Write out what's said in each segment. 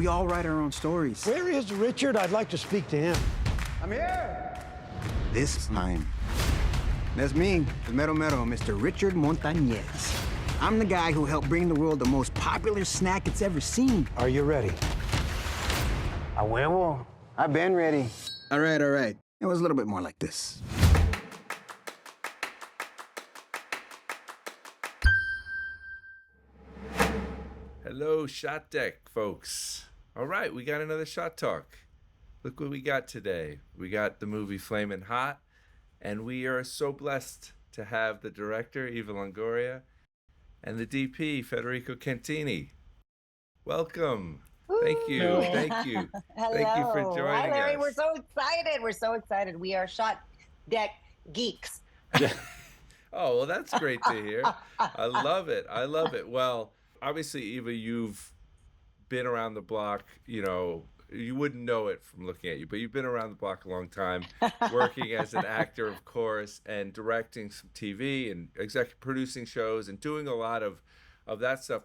We all write our own stories. Where is Richard? I'd like to speak to him. I'm here. This time. That's me, the Mero Mero, Mr. Richard Montañez. I'm the guy who helped bring the world the most popular snack it's ever seen. Are you ready? A huevo. I've been ready. All right, all right. It was a little bit more like this. Hello, ShotDeck, folks. All right, we got another Shot Talk. Look what we got today. We got the movie Flamin Hot, and we are so blessed to have the director, Eva Longoria, and the DP, Federico Cantini. Welcome. Thank you. Thank you. Hello. Thank you for joining Hi, Larry. us. We're so excited. We're so excited. We are ShotDeck geeks. Oh, well, that's great to hear. I love it. I love it. Well, obviously, Eva, you've been around the block. You know, you wouldn't know it from looking at you, but you've been around the block a long time, working as an actor, of course, and directing some TV and executive producing shows and doing a lot of that stuff.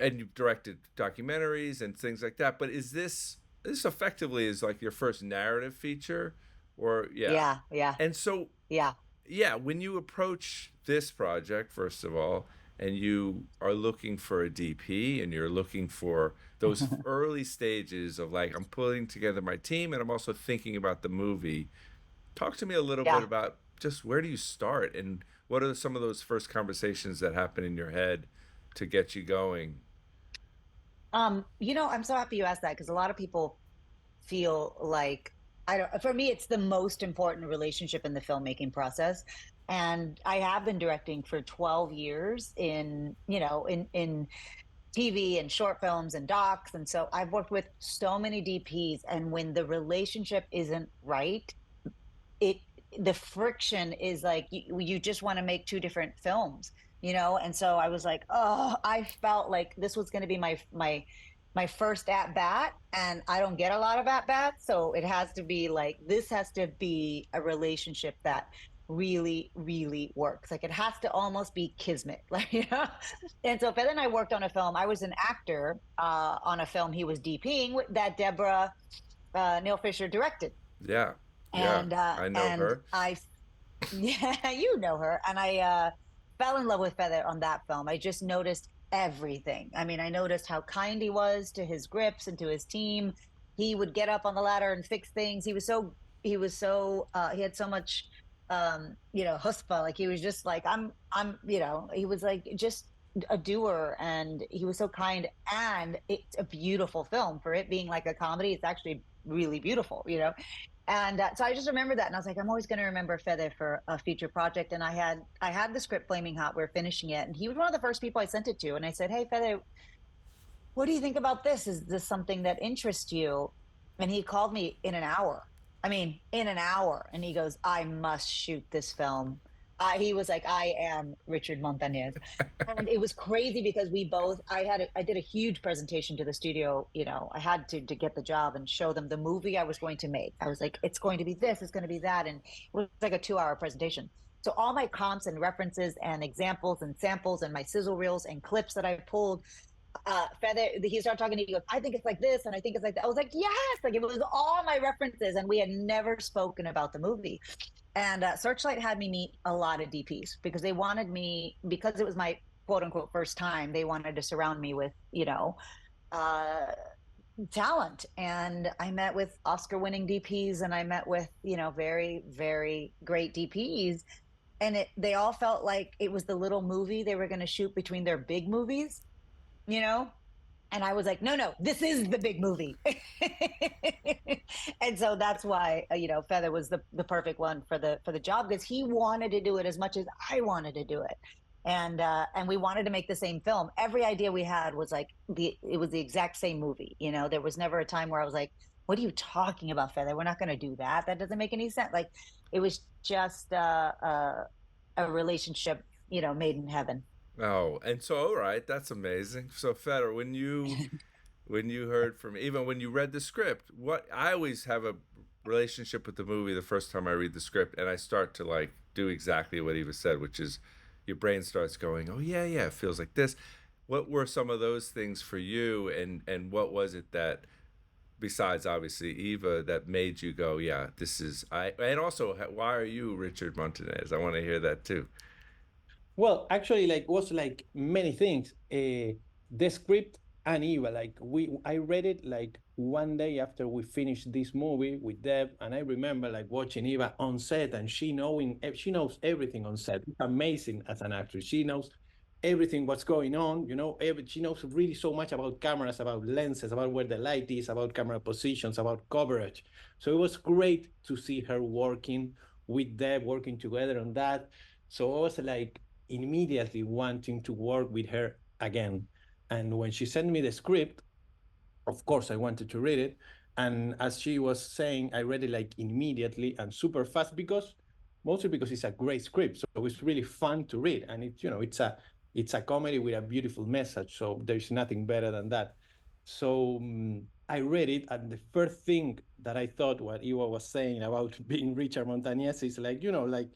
And you've directed documentaries and things like that. But is this effectively is like your first narrative feature, or Yeah. And so Yeah. when you approach this project, first of all, and you are looking for a DP and you're looking for those early stages of like, I'm putting together my team and I'm also thinking about the movie. Talk to me a little bit about just where do you start and what are some of those first conversations that happen in your head to get you going? You know, I'm so happy you asked that because a lot of people feel like for me, it's the most important relationship in the filmmaking process. And I have been directing for 12 years in TV and short films and docs. And so I've worked with so many DPs. And when the relationship isn't right, the friction is like you just want to make two different films, And so I was like, oh, I felt like this was going to be my first at bat, and I don't get a lot of at bats, so it has to be like this has to be a relationship that really, really works. Like it has to almost be kismet, And so Fed and I worked on a film. I was an actor on a film he was DPing that Deborah Neil Fisher directed. Yeah. And I know her. Yeah, you know her. And I fell in love with Feather on that film. I just noticed everything. I mean, I noticed how kind he was to his grips and to his team. He would get up on the ladder and fix things. He had so much chutzpah. Like he was just like, he was like just a doer, and he was so kind. And it's a beautiful film for it being like a comedy. It's actually really beautiful, And so I just remember that, and I was like, I'm always going to remember Fede for a future project. And I had the script Flaming Hot. We were finishing it, and he was one of the first people I sent it to. And I said, hey, Fede, what do you think about this? Is this something that interests you? And he called me in an hour. And he goes, I must shoot this film. He was like, I am Richard Montañez. And it was crazy because I did a huge presentation to the studio. I had to get the job and show them the movie I was going to make. I was like, it's going to be this, it's going to be that. And it was like a 2-hour presentation. So all my comps and references and examples and samples and my sizzle reels and clips that I pulled, he started talking to me. He goes, I think it's like this, and I think it's like that. I was like, yes, like it was all my references, and we had never spoken about the movie. And Searchlight had me meet a lot of DPs because they wanted me, because it was my quote unquote first time, they wanted to surround me with, talent. And I met with Oscar winning DPs, and I met with, very, very great DPs. And they all felt like it was the little movie they were going to shoot between their big movies. And I was like, no, this is the big movie. And so that's why, Feather was the perfect one for the job, because he wanted to do it as much as I wanted to do it. And we wanted to make the same film. Every idea we had was like, it was the exact same movie. There was never a time where I was like, what are you talking about, Feather? We're not going to do that. That doesn't make any sense. Like, it was just a relationship, made in heaven. Oh, and so, all right, that's amazing. So, Feder, when you heard from, even when you read the script, I always have a relationship with the movie the first time I read the script, and I start to like do exactly what Eva said, which is your brain starts going, oh yeah, it feels like this. what were some of those things for you, and what was it that, besides obviously Eva, that made you go, yeah, this is I? And also, why are you Richard Montañez? I want to hear that too. Well, actually, like was like many things. The script and Eva, I read it like one day after we finished this movie with Deb, and I remember like watching Eva on set, and she knows everything on set. It's amazing as an actress. She knows everything what's going on. She knows really so much about cameras, about lenses, about where the light is, about camera positions, about coverage. So it was great to see her working with Deb, working together on that. So I was like immediately wanting to work with her again. And when she sent me the script, of course, I wanted to read it. And as she was saying, I read it like immediately and super fast mostly because it's a great script. So it's really fun to read. And it's a comedy with a beautiful message. So there's nothing better than that. So I read it, and the first thing that I thought what Iwa was saying about being Richard Montañez is like, like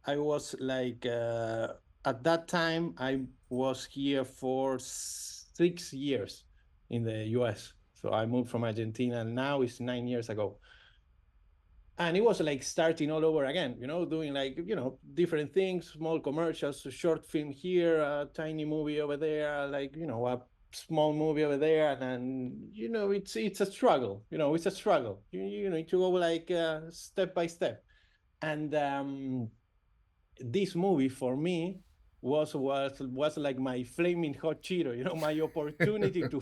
I was like at that time I was here for 6 years in the US. So I moved from Argentina, and now it's 9 years ago. And it was like starting all over again, doing like, different things, small commercials, a short film here, a tiny movie over there, like, a small movie over there. And it's a struggle, it's a struggle. You need to go like step by step. And this movie for me was like my flaming hot Cheeto, my opportunity to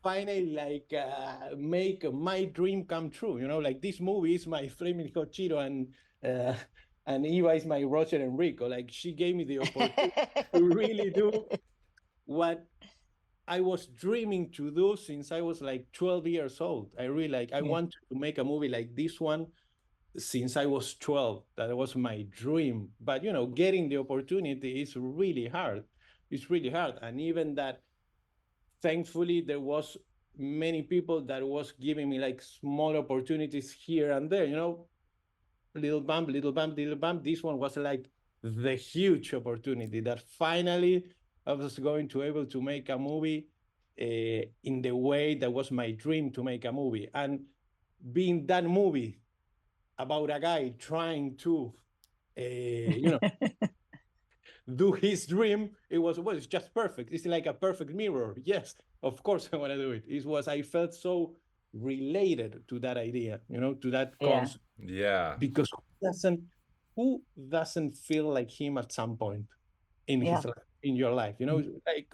finally like make my dream come true. Like this movie is my flaming hot Cheeto, and Eva is my Roger Enrico. Like she gave me the opportunity to really do what I was dreaming to do since I was like 12 years old. I really I wanted to make a movie like this one since I was 12. That was my dream. But getting the opportunity is really hard. It's really hard. And even that, thankfully, there was many people that was giving me like small opportunities here and there, little bump, little bump, little bump. This one was like the huge opportunity that finally I was going to able to make a movie in the way that was my dream to make a movie. And being that movie about a guy trying to, do his dream, it's just perfect. It's like a perfect mirror. Yes, of course I want to do it. I felt so related to that idea, to that concept. Yeah. Because who doesn't feel like him at some point in his life, in your life? Like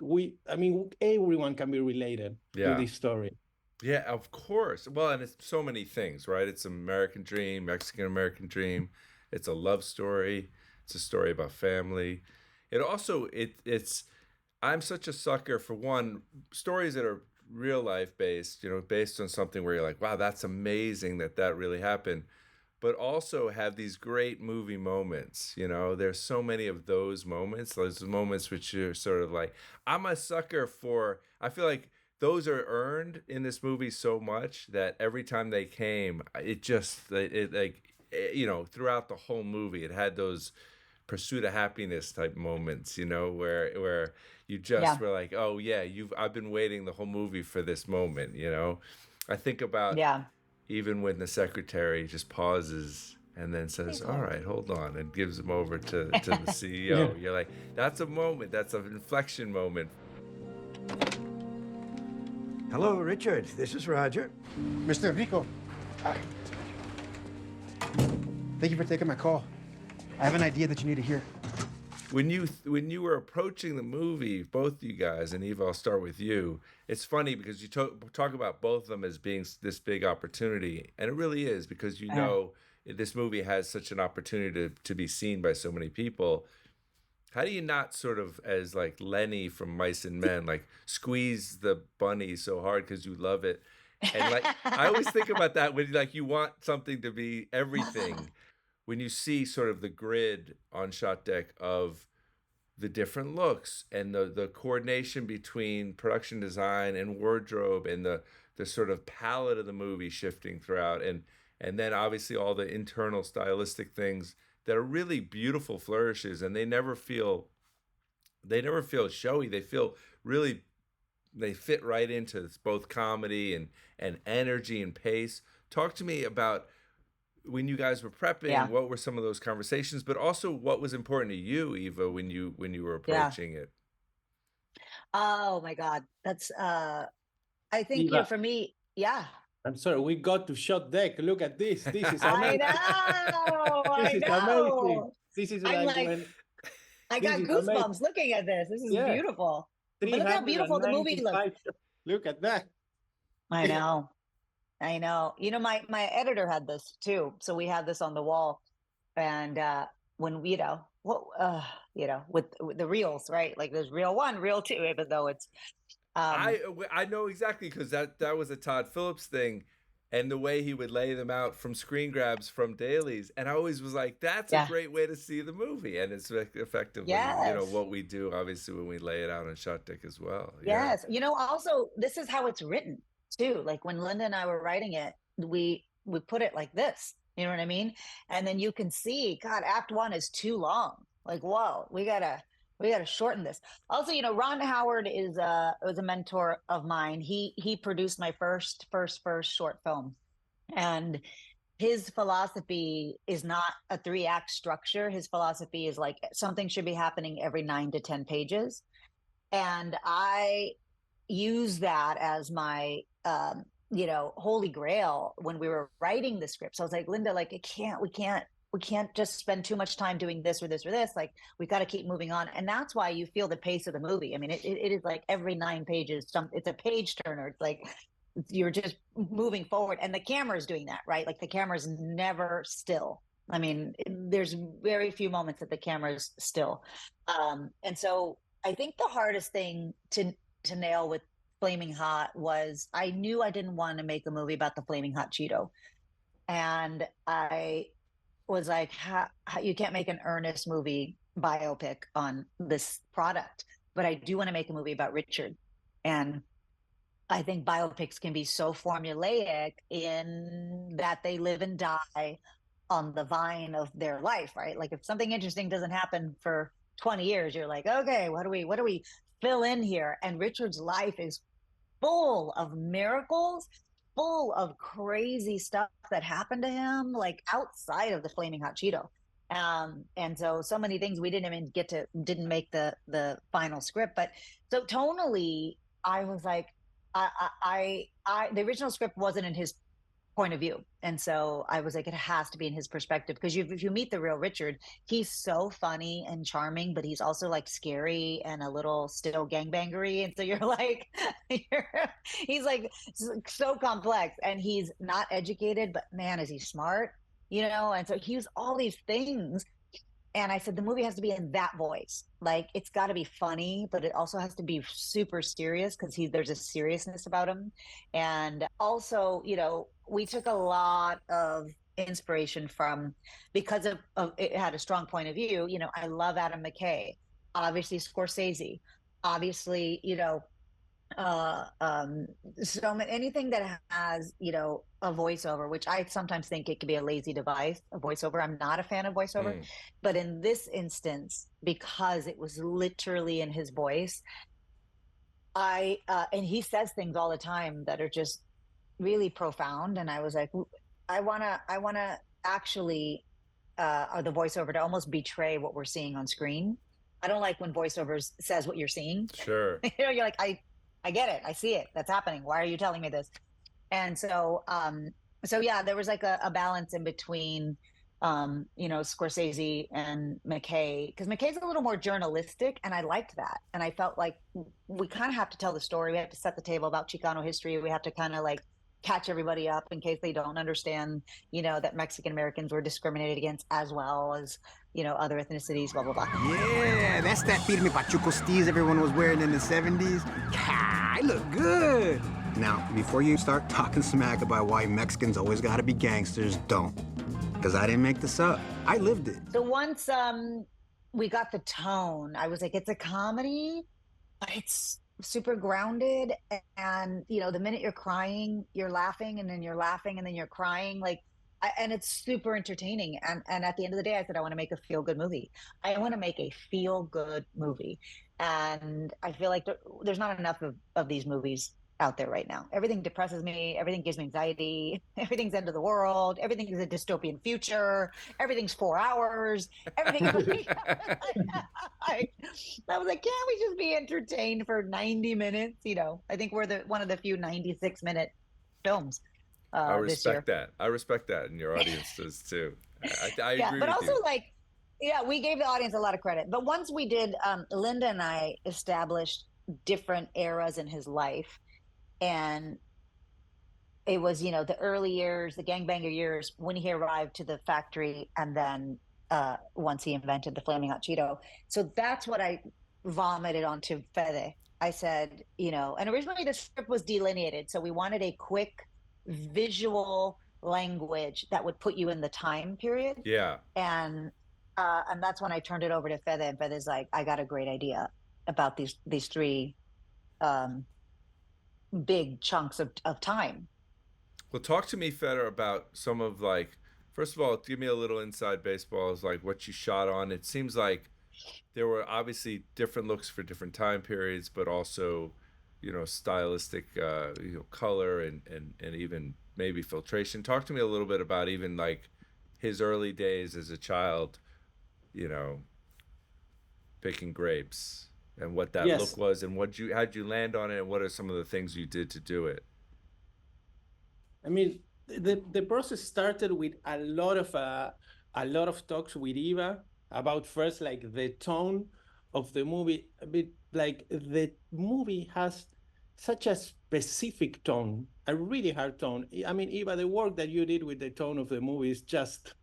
everyone can be related to this story. Yeah, of course. Well, and it's so many things, right? It's an American dream, Mexican American dream. It's a love story. It's a story about family. It also it's I'm such a sucker for stories that are real life based, based on something where you're like, wow, that's amazing that really happened. But also have these great movie moments, There's so many of those moments which you're sort of like, I'm a sucker for. I feel like those are earned in this movie so much that every time they came, throughout the whole movie, it had those pursuit of happiness type moments, where you just were like, oh yeah, I've been waiting the whole movie for this moment, I think about even when the secretary just pauses and then says, all right, hold on, and gives him over to the CEO. You're like, that's a moment, that's an inflection moment. Hello, Richard. This is Roger. Mr. Enrico, thank you for taking my call. I have an idea that you need to hear. When you were approaching the movie, both you guys, and Eva, I'll start with you. It's funny because you talk about both of them as being this big opportunity, and it really is, because this movie has such an opportunity to be seen by so many people. How do you not sort of, as like Lenny from Mice and Men, like squeeze the bunny so hard because you love it? And like, I always think about that when like you want something to be everything. When you see sort of the grid on ShotDeck of the different looks and the coordination between production design and wardrobe and the sort of palette of the movie shifting throughout, and then obviously all the internal stylistic things that are really beautiful flourishes, and they never feel they never feel showy. They feel really, they fit right into both comedy and energy and pace. Talk to me about when you guys were prepping, Yeah. what were some of those conversations, but also what was important to you, Eva, when you were Yeah. approaching it? Oh my God. That's I think, Eva, for me, yeah. I'm sorry, we got to ShotDeck. Look at this. This is I amazing. know, This I is amazing. know. This is I'm like like, when I this got is amazing. goosebumps looking at this. This is Yeah, beautiful. But look how beautiful the movie looks. 395. Look at that. I know. I know. My editor had this too. So we had this on the wall. And when we, with the reels, right? Like there's reel 1, reel 2, even though it's I know exactly, because that was a Todd Phillips thing, and the way he would lay them out from screen grabs from dailies, and I always was like, that's a great way to see the movie, and it's effectively Yes. what we do obviously when we lay it out on ShotDeck as well. Yes. Also, this is how it's written too. Like when Linda and I were writing it, we put it like this. You know what I mean? And then you can see, God, Act 1 is too long. Like, whoa, we gotta shorten this. Also, Ron Howard was a mentor of mine. He produced my first short film, and his philosophy is not a 3-act structure. His philosophy is like something should be happening every 9 to 10 pages, and I use that as my holy grail when we were writing the script. So I was like, Linda, like we can't just spend too much time doing this or this or this. Like we got to keep moving on. And that's why you feel the pace of the movie. I mean, it is like every 9 pages, it's a page turner. It's like you're just moving forward, and the camera is doing that, right? Like the camera's never still. I mean, there's very few moments that the camera's still. And so I think the hardest thing to nail with Flaming Hot was I knew I didn't want to make a movie about the Flaming Hot Cheeto. And I was like, you can't make an earnest movie biopic on this product, but I do want to make a movie about Richard. And I think biopics can be so formulaic in that they live and die on the vine of their life, right? Like if something interesting doesn't happen for 20 years, you're like, okay, what do we fill in here? And Richard's life is full of miracles, full of crazy stuff that happened to him, like outside of the Flaming Hot Cheeto. And so many things we didn't make the final script. But so tonally, I was like, the original script wasn't in his point of view. And so I was like, it has to be in his perspective, because if you meet the real Richard, he's so funny and charming, but he's also like scary and a little still gangbangery. And so you're like, he's like so complex, and he's not educated, but man, is he smart, And so he's all these things. And I said, the movie has to be in that voice. Like, it's got to be funny, but it also has to be super serious, because there's a seriousness about him. And also, we took a lot of inspiration from, because of it had a strong point of view. I love Adam McKay, obviously Scorsese, obviously, so anything that has a voiceover, which I sometimes think it could be a lazy device, a voiceover. I'm not a fan of voiceover, but in this instance, because it was literally in his voice, and he says things all the time that are just really profound, and I was like, I want to actually the voiceover to almost betray what we're seeing on screen. I don't like when voiceovers says what you're seeing. Sure. You're like, I get it. I see it. That's happening. Why are you telling me this? And so yeah, there was like a balance in between, Scorsese and McKay, because McKay's a little more journalistic, and I liked that. And I felt like we kind of have to tell the story. We have to set the table about Chicano history. We have to kind of like catch everybody up in case they don't understand, that Mexican Americans were discriminated against as well as, other ethnicities, blah, blah, blah. Yeah, that's that firme pachuco steez everyone was wearing in the 70s. I look good. Now, before you start talking smack about why Mexicans always gotta be gangsters, don't. Because I didn't make this up. I lived it. So once we got the tone, I was like, it's a comedy, but it's super grounded. And, the minute you're crying, you're laughing, and then you're laughing, and then you're crying. Like, and it's super entertaining. And at the end of the day, I said, I want to make a feel-good movie. I want to make a feel-good movie. And I feel like there's not enough of these movies out there right now. Everything depresses me. Everything gives me anxiety. Everything's end of the world. Everything is a dystopian future. Everything's 4 hours. Everything. I was like, can't we just be entertained for 90 minutes? You know, I think we're one of the few 96-minute films I this year. respect that. I respect that, and your audience does too. I Yeah, agree but with also you. like, yeah, we gave the audience a lot of credit. But once we did, Linda and I established different eras in his life, and it was, you know, the early years, the gangbanger years when he arrived to the factory, and then once he invented the Flaming Hot Cheeto. So that's what I vomited onto Fede. I said, you know, and originally the script was delineated, so we wanted a quick visual language that would put you in the time period, Yeah. and that's when I turned it over to Fede, and Fede's like, I got a great idea about these three um, big chunks of time. Well, talk to me, Feder, about some of like. First of all, give me a little inside baseball. Is like what you shot on. It seems like there were obviously different looks for different time periods, but also, you know, stylistic, color and even maybe filtration. Talk to me a little bit about even like his early days as a child, you know, picking grapes and what that look Yes. was and how'd you land on it and what are some of the things you did to do it. I mean, the process started with a lot of talks with Eva about first like the tone of the movie. A bit like the movie has such a specific tone, a really hard tone. I mean, Eva, the work that you did with the tone of the movie is just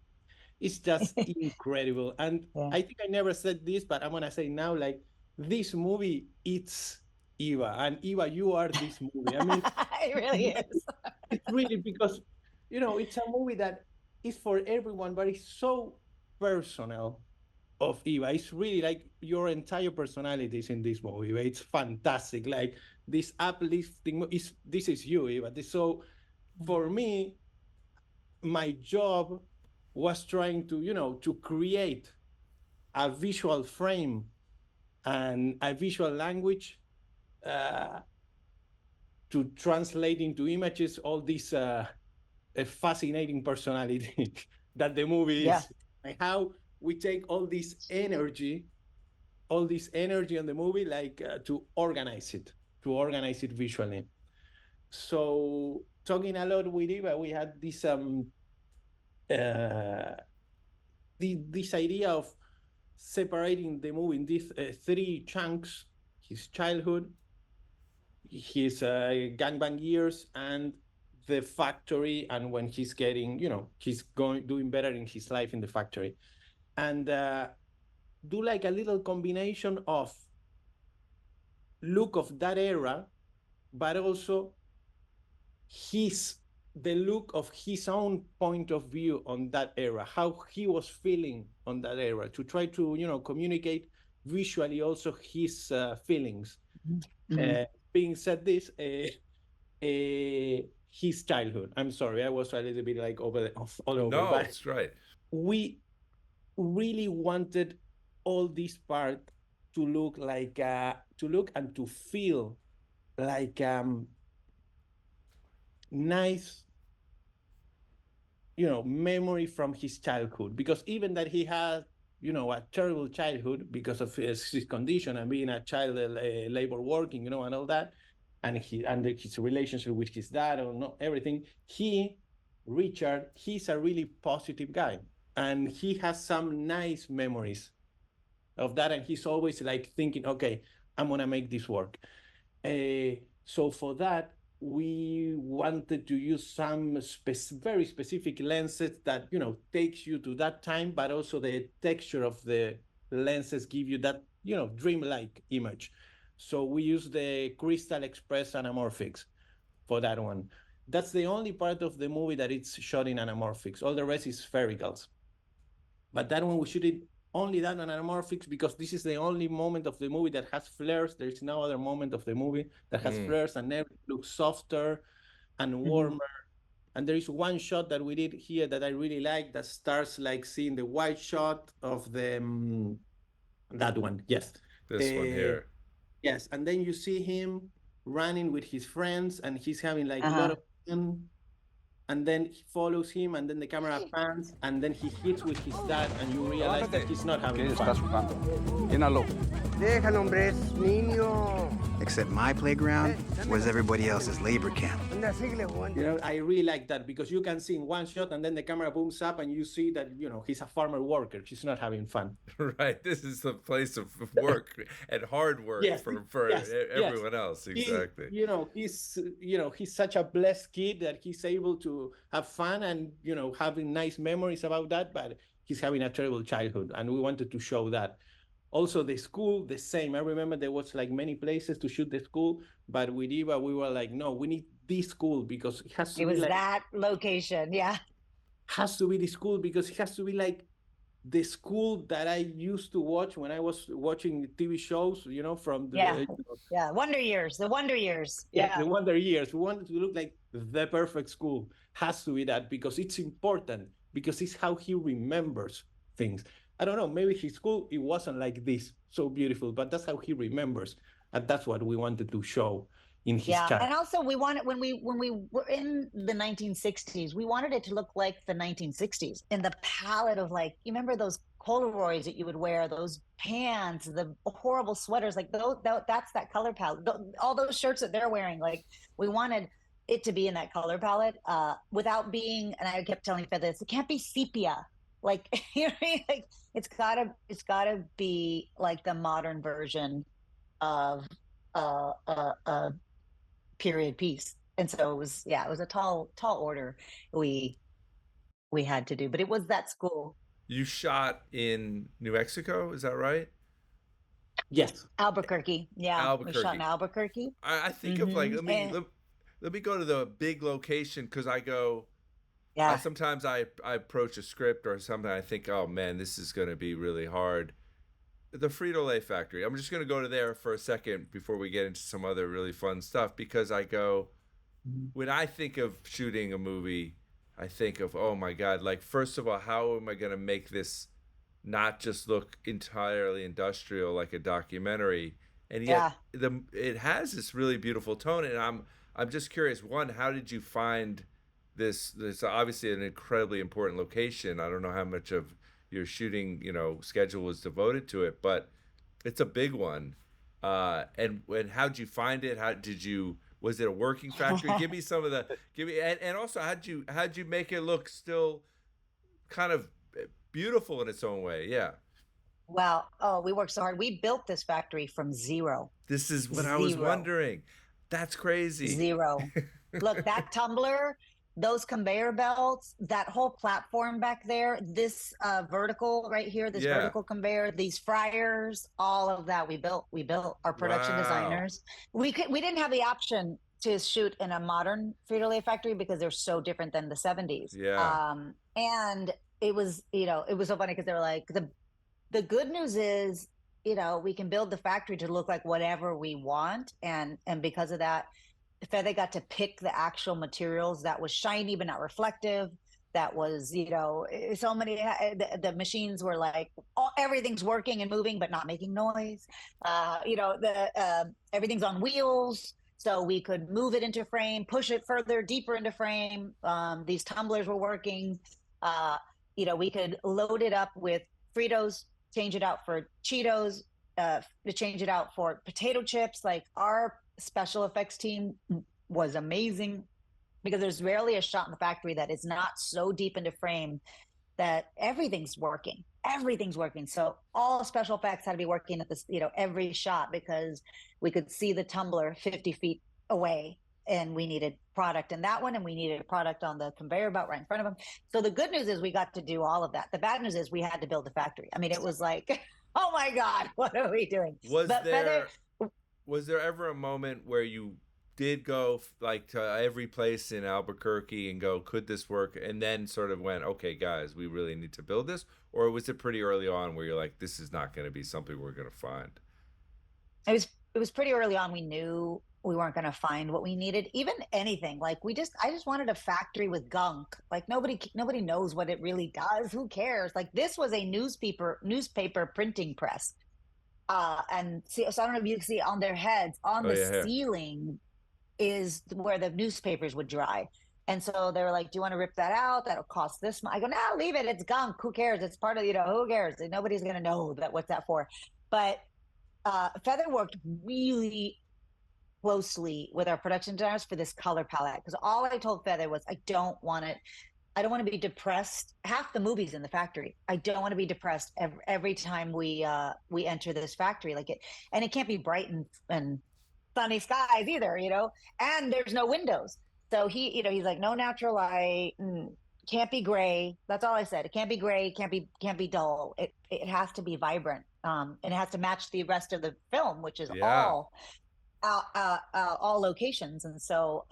it's just incredible. And Yeah. I think I never said this, but I'm gonna say now, like this movie, it's Eva, and Eva, you are this movie. I mean, It really is. it's really because you know it's a movie that is for everyone, but it's so personal of Eva. It's really like your entire personality is in this movie. It's fantastic. Like this uplifting is this is you, Eva. So for me, my job was trying to, you know, to create a visual frame and a visual language uh, to translate into images all this a fascinating personality that the movie Yeah. is. Like how we take all this energy on the movie, like to organize it visually. So talking a lot with Eva, we had uh, this idea of separating the movie in these three chunks: his childhood, his gangbang years, and the factory, and when he's getting, you know, he's going doing better in his life in the factory, and do like a little combination of look of that era, but also his the look of his own point of view on that era, how he was feeling on that era, to try to, you know, communicate visually also his feelings. Mhm. Being said this, his childhood. I'm sorry, I was a little bit like all over, No, but it's right. we really wanted all this part to look like to look and to feel like nice, you know, memory from his childhood, because even that he had, you know, a terrible childhood because of his condition and being a child labor working, you know, and all that, and his relationship with his dad or not everything, Richard, he's a really positive guy, and he has some nice memories of that, and he's always like thinking, okay, I'm gonna make this work. So for that, we wanted to use some very specific lenses that, you know, takes you to that time, but also the texture of the lenses give you that, you know, dreamlike image. So we use the Crystal Express anamorphics for that one. That's the only part of the movie that it's shot in anamorphics. All the rest is sphericals. But that one we shoot it only that on anamorphics because this is the only moment of the movie that has flares. There is no other moment of the movie that has flares, and everything looks softer and warmer. And there is one shot that we did here that I really like that starts like seeing the white shot of the that one. Yes, This one here. Yes, and then you see him running with his friends, and he's having like a Uh-huh. lot of fun. And then he follows him, and then the camera pans, and then he hits with his dad, and you realize that he's not having fun. Llénalo. Déjalo, hombre, es niño. Except my playground was everybody else's labor camp. Anda, síguele jugando. You know, I really like that because you can see in one shot, and then the camera booms up, and you see that, you know, he's a farmer worker. He's not having fun. Right. This is the place of work and hard work Yes, for yes, everyone yes. else. Exactly. He's such a blessed kid that he's able to have fun and, you know, having nice memories about that, but he's having a terrible childhood, and we wanted to show that. Also, the school, the same. I remember there was like many places to shoot the school, but with Eva, we were like, no, we need this school because it has to It be was like, that location. Yeah. has to be the school because it has to be like the school that I used to watch when I was watching TV shows, you know, from the Yeah. Yeah. Wonder Years. The Wonder Years. Yeah. the Wonder Years. We wanted to look like the perfect school. Has to be that because it's important, because it's how he remembers things. I don't know, maybe his school, it wasn't like this, so beautiful, but that's how he remembers. And that's what we wanted to show in his child. And also we wanted, when we were in the 1960s, we wanted it to look like the 1960s in the palette of, like, you remember those corduroys that you would wear, those pants, the horrible sweaters, like that's that color palette. All those shirts that they're wearing, like, we wanted it to be in that color palette without being, and I kept telling Fed this, it can't be sepia. Like, you know what I mean? Like, it's gotta be like the modern version of a period piece. And so it was a tall order we had to do, but it was that school. You shot in New Mexico, is that right? Yes. Albuquerque. Yeah. Albuquerque. We shot in Albuquerque. I think of like, let me go to the big location, because I go, Yeah. sometimes I approach a script or something, I think, oh man, this is going to be really hard. The Frito Lay factory. I'm just going to go to there for a second before we get into some other really fun stuff, because I go, when I think of shooting a movie, I think of, oh my God, like, first of all, how am I going to make this not just look entirely industrial like a documentary? And yet it has this really beautiful tone. And I'm just curious, one, how did you find this obviously an incredibly important location? I don't know how much of your shooting, you know, schedule was devoted to it, but it's a big one. And how'd you find it? Was it a working factory? And also how'd you make it look still kind of beautiful in its own way? Yeah. Well, we worked so hard. We built this factory from zero. This is what I was wondering. That's crazy. Zero. Look, that tumbler, those conveyor belts, that whole platform back there, this vertical right here, this vertical conveyor, these fryers, all of that we built. Our production designers. We didn't have the option to shoot in a modern Frito Lay factory because they're so different than the 70s. Yeah. And it was, you know, it was so funny because they were like, the good news is, you know, we can build the factory to look like whatever we want. And because of that, Fede got to pick the actual materials that was shiny but not reflective. That was, you know, so many, the machines were like, everything's working and moving but not making noise. You know, everything's on wheels, so we could move it into frame, push it further, deeper into frame. These tumblers were working. You know, we could load it up with Fritos, change it out for Cheetos, to change it out for potato chips. Like, our special effects team was amazing, because there's rarely a shot in the factory that is not so deep into frame that everything's working. So all special effects had to be working at this, you know, every shot, because we could see the tumbler 50 feet away, and we needed product in that one, and we needed a product on the conveyor belt right in front of them. So the good news is we got to do all of that. The bad news is we had to build a factory. I mean, it was like, oh my God, what are we doing? Was there ever a moment where you did go like to every place in Albuquerque and go, could this work? And then sort of went, okay, guys, we really need to build this? Or was it pretty early on where you're like, this is not going to be something we're going to find? It was pretty early on. We knew we weren't going to find what we needed, even anything. Like, I just wanted a factory with gunk. Like, nobody knows what it really does. Who cares? Like, this was a newspaper printing press. And see, so I don't know if you can see on their heads, on Oh the yeah, here. ceiling is where the newspapers would dry. And so they were like, "Do you want to rip that out? That'll cost this much." I go, "No, leave it. It's gunk. Who cares? It's part of, who cares? Nobody's gonna know that what's that for." But Feather worked really closely with our production designers for this color palette, because all I told Feather was, I don't want to be depressed. Half the movie's in the factory. I don't want to be depressed every time we enter this factory, like it, and it can't be bright and sunny skies either, and there's no windows. So he's like, no natural light, can't be gray. That's all I said. It can't be gray, can't be dull. It has to be vibrant, and it has to match the rest of the film, which is Yeah. all locations. And so,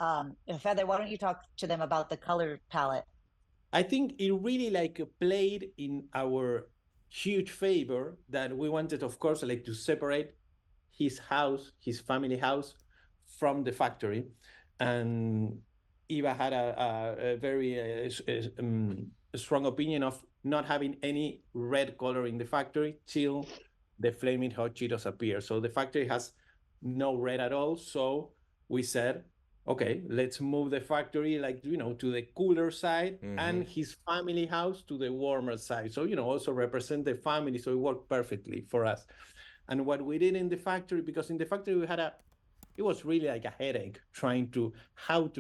Feather, why don't you talk to them about the color palette? I think it really like played in our huge favor that we wanted, of course, like to separate his house, his family house, from the factory. And Eva had a very strong opinion of not having any red color in the factory till the Flaming Hot Cheetos appear. So the factory has no red at all. So we said, okay, let's move the factory to the cooler side, and his family house to the warmer side. So, also represent the family. So it worked perfectly for us. And what we did in the factory, because in the factory we had it was really like a headache trying to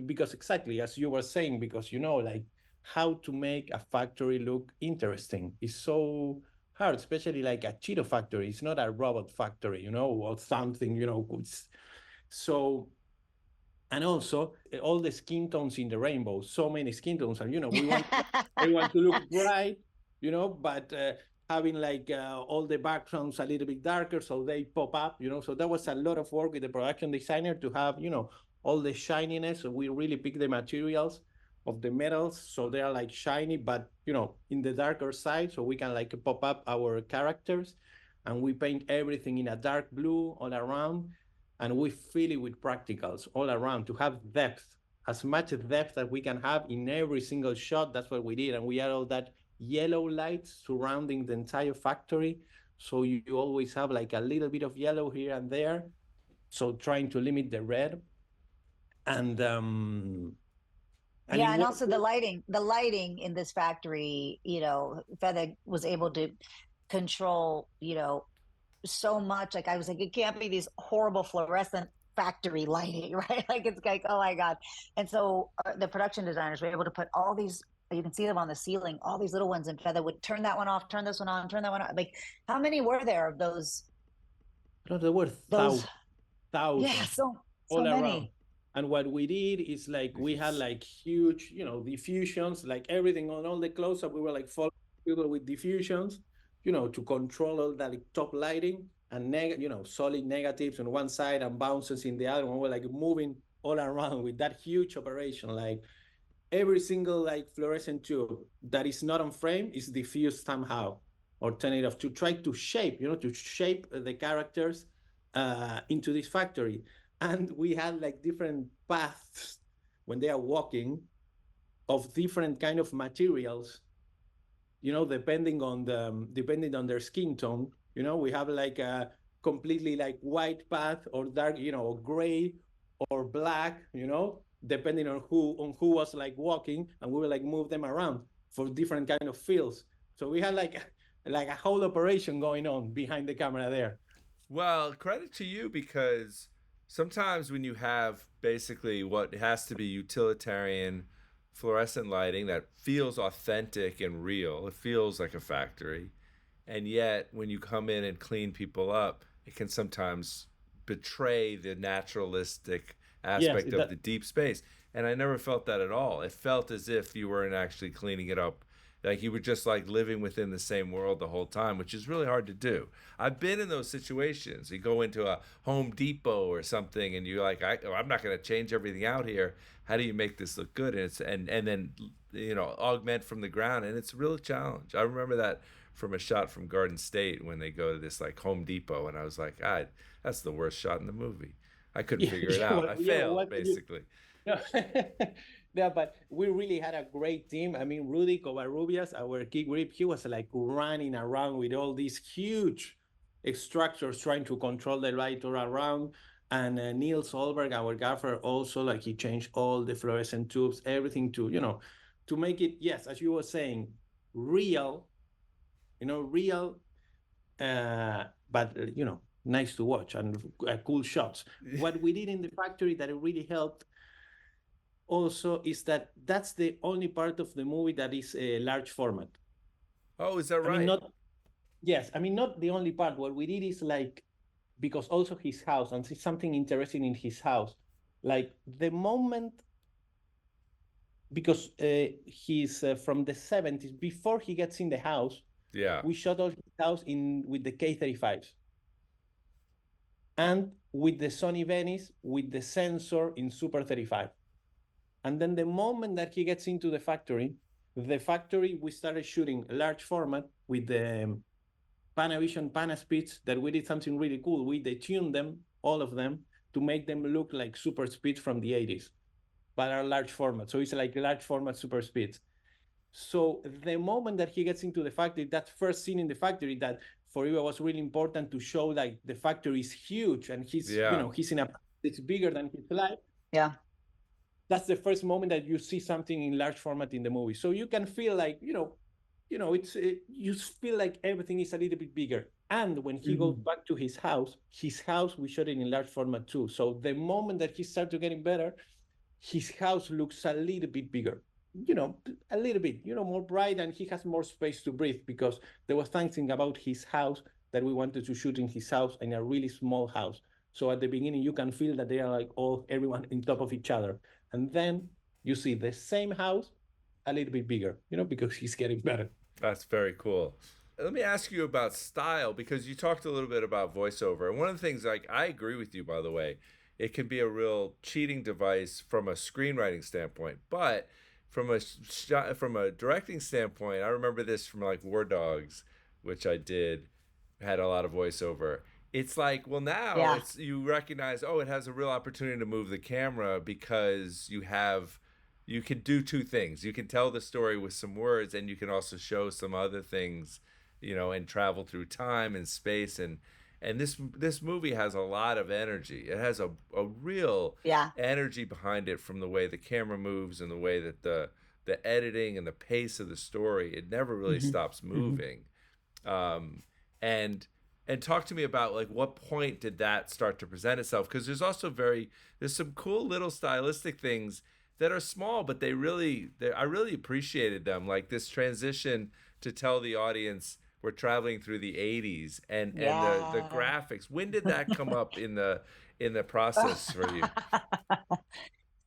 because exactly as you were saying, because like how to make a factory look interesting is so hard, especially like a Cheeto factory. It's not a robot factory, or something, so. And also all the skin tones in the rainbow, so many skin tones, and we want everyone to look bright, but having like all the backgrounds a little bit darker so they pop up, so that was a lot of work with the production designer to have all the shininess. So we really pick the materials of the metals so they are like shiny, but in the darker side, so we can like pop up our characters. And we paint everything in a dark blue all around, and we fill it with practicals all around to have depth, as much depth that we can have in every single shot. That's what we did. And we had all that yellow light surrounding the entire factory. So you always have like a little bit of yellow here and there. So trying to limit the red. And yeah, and also the lighting in this factory, Feather was able to control, so much. Like I was like, it can't be these horrible fluorescent factory lighting, right? Like it's like, oh my god. And so the production designers were able to put all these, you can see them on the ceiling, all these little ones, and Feather would turn that one off, turn this one on, turn that one on. Like, how many were there of those? No, there were Those, thousands yeah, so all around. many. And what we did is like we had like huge, diffusions, like everything on all the close-up. We were like following people with diffusions, to control all that top lighting, and solid negatives on one side and bounces in the other one. We're like moving all around with that huge operation. Like every single like fluorescent tube that is not on frame is diffused somehow, or turn it off to try to shape, the characters into this factory. And we had like different paths when they are walking of different kind of materials, depending on their skin tone. We have like a completely like white path, or dark, or gray, or black, depending on who was like walking, and we would like move them around for different kind of feels. So we had like a whole operation going on behind the camera there. Well, credit to you, because sometimes when you have basically what has to be utilitarian fluorescent lighting that feels authentic and real, it feels like a factory, and yet when you come in and clean people up, it can sometimes betray the naturalistic aspect of the deep space. And I never felt that at all. It felt as if you weren't actually cleaning it up, like you were just like living within the same world the whole time, which is really hard to do. I've been in those situations. You go into a Home Depot or something, and you're like, I'm not going to change everything out here. How do you make this look good? And then augment from the ground, and it's a real challenge. I remember that from a shot from Garden State when they go to this like Home Depot, and I was like, that's the worst shot in the movie. I couldn't figure it out. I failed basically. Yeah, but we really had a great team. I mean, Rudy Covarrubias, our key grip, he was like running around with all these huge extractors trying to control the light all around. And Neil Solberg, our gaffer, also like he changed all the fluorescent tubes, everything to, to make it, yes, as you were saying, real, real, but nice to watch and cool shots. What we did in the factory that it really helped also is that that's the only part of the movie that is a large format. Oh, is that right? Not the only part. What we did is like, because also his house, and see something interesting in his house, like the moment, because he's from the 70s, before he gets in the house, we shot all his house with the K35s. And with the Sony Venice, with the sensor in Super 35. And then the moment that he gets into the factory, we started shooting a large format with the Panavision Panaspeeds that we did something really cool. We detuned them, all of them, to make them look like super speeds from the 80s, but are large format. So it's like large format super speeds. So the moment that he gets into the factory, that first scene in the factory, that for Eva was really important to show like the factory is huge and he's, he's in it's bigger than his life. Yeah. That's the first moment that you see something in large format in the movie. So you can feel like, you feel like everything is a little bit bigger. And when he goes back to his house, we shot it in large format too. So the moment that he started getting better, his house looks a little bit bigger, a little bit, more bright, and he has more space to breathe because there was something about his house that we wanted to shoot in his house in a really small house. So at the beginning, you can feel that they are like everyone on top of each other. And then you see the same house a little bit bigger, because he's getting better. That's very cool. Let me ask you about style, because you talked a little bit about voiceover. And one of the things, like, I agree with you, by the way, it can be a real cheating device from a screenwriting standpoint. But from a directing standpoint, I remember this from like War Dogs, which I did, had a lot of voiceover. It's like, well, now you recognize, it has a real opportunity to move the camera because you can do two things. You can tell the story with some words, and you can also show some other things, and travel through time and space. And this movie has a lot of energy. It has a real energy behind it, from the way the camera moves and the way that the editing and the pace of the story, it never really stops moving. And talk to me about, like, what point did that start to present itself? Because there's some cool little stylistic things that are small, but I really appreciated them. Like this transition to tell the audience we're traveling through the 80s and the graphics. When did that come up in the process for you?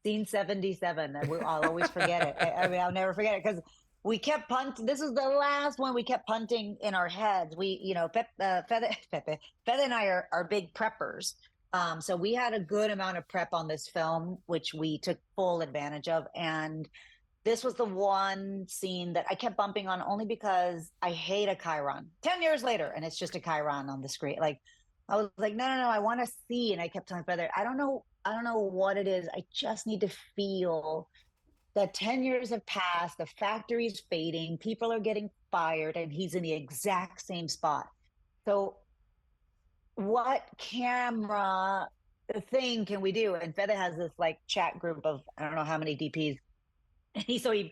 Scene 77. I'll always forget it. I'll never forget it because we kept punting. This is the last one we kept punting in our heads. Fede and I are big preppers. So we had a good amount of prep on this film, which we took full advantage of. And this was the one scene that I kept bumping on only because I hate a Chiron. 10 years later, and it's just a Chiron on the screen. Like, I was like, no, I want to see. And I kept telling Feather, I don't know what it is. I just need to feel that 10 years have passed, the factory's fading, people are getting fired, and he's in the exact same spot. So what camera thing can we do? And Fede has this like chat group of, I don't know how many DPs. So he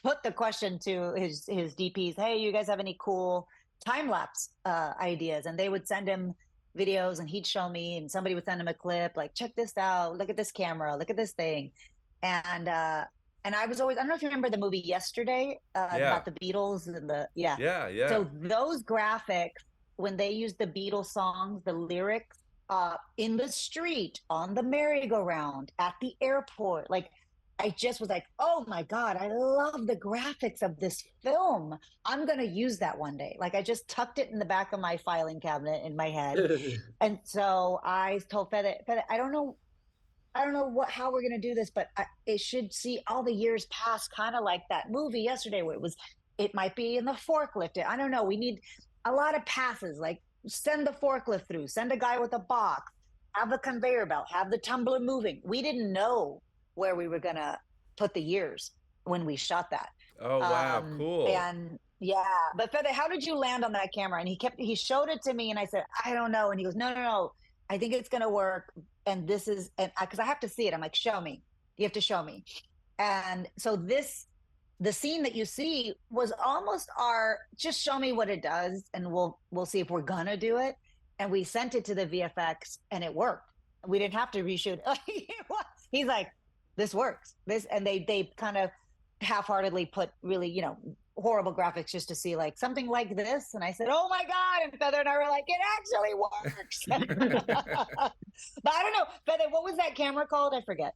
put the question to his DPs, hey, you guys have any cool time-lapse ideas? And they would send him videos and he'd show me, and somebody would send him a clip, like, check this out, look at this camera, look at this thing. And I was always, I don't know if you remember the movie Yesterday about the Beatles and Yeah. So those graphics, when they used the Beatles songs, the lyrics in the street, on the merry-go-round, at the airport, like, I just was like, oh my God, I love the graphics of this film. I'm going to use that one day. Like, I just tucked it in the back of my filing cabinet in my head. And so I told Fede, I don't know how we're going to do this, but it should see all the years pass, kind of like that movie Yesterday where it might be in the forklift. I don't know. We need a lot of passes, like send the forklift through, send a guy with a box, have the conveyor belt, have the tumbler moving. We didn't know where we were going to put the years when we shot that. Oh, wow. Cool. And Yeah, but Feather, how did you land on that camera? And he showed it to me, and I said, I don't know. And he goes, no, I think it's gonna work. And this is, and because I have to see it, I'm like, show me. You have to show me. And so the scene that you see was almost just show me what it does, and we'll see if we're gonna do it. And we sent it to the VFX, and it worked. We didn't have to reshoot. He's like, this works. And they kind of half-heartedly put really, horrible graphics just to see like something like this. And I said, oh my God. And Feather and I were like, it actually works. But I don't know, Feather, what was that camera called? I forget.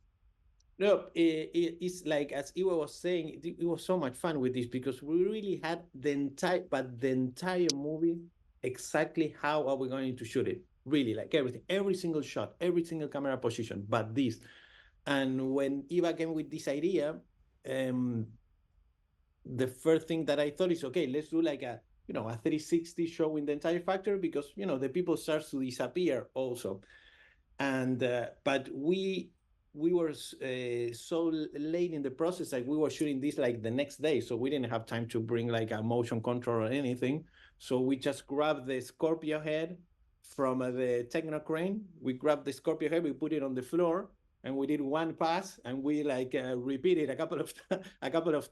No, it's like, as Eva was saying, it was so much fun with this because we really had the entire movie exactly how are we going to shoot it. Really, like everything, every single shot, every single camera position, but this. And when Eva came with this idea, the first thing that I thought is, okay, let's do like a 360 showing the entire factory because, the people start to disappear also. And, but we were so late in the process, like we were shooting this like the next day. So we didn't have time to bring like a motion control or anything. So we just grabbed the Scorpio head from the Techno crane. We grabbed the Scorpio head, we put it on the floor, and we did one pass, and we like repeated a couple of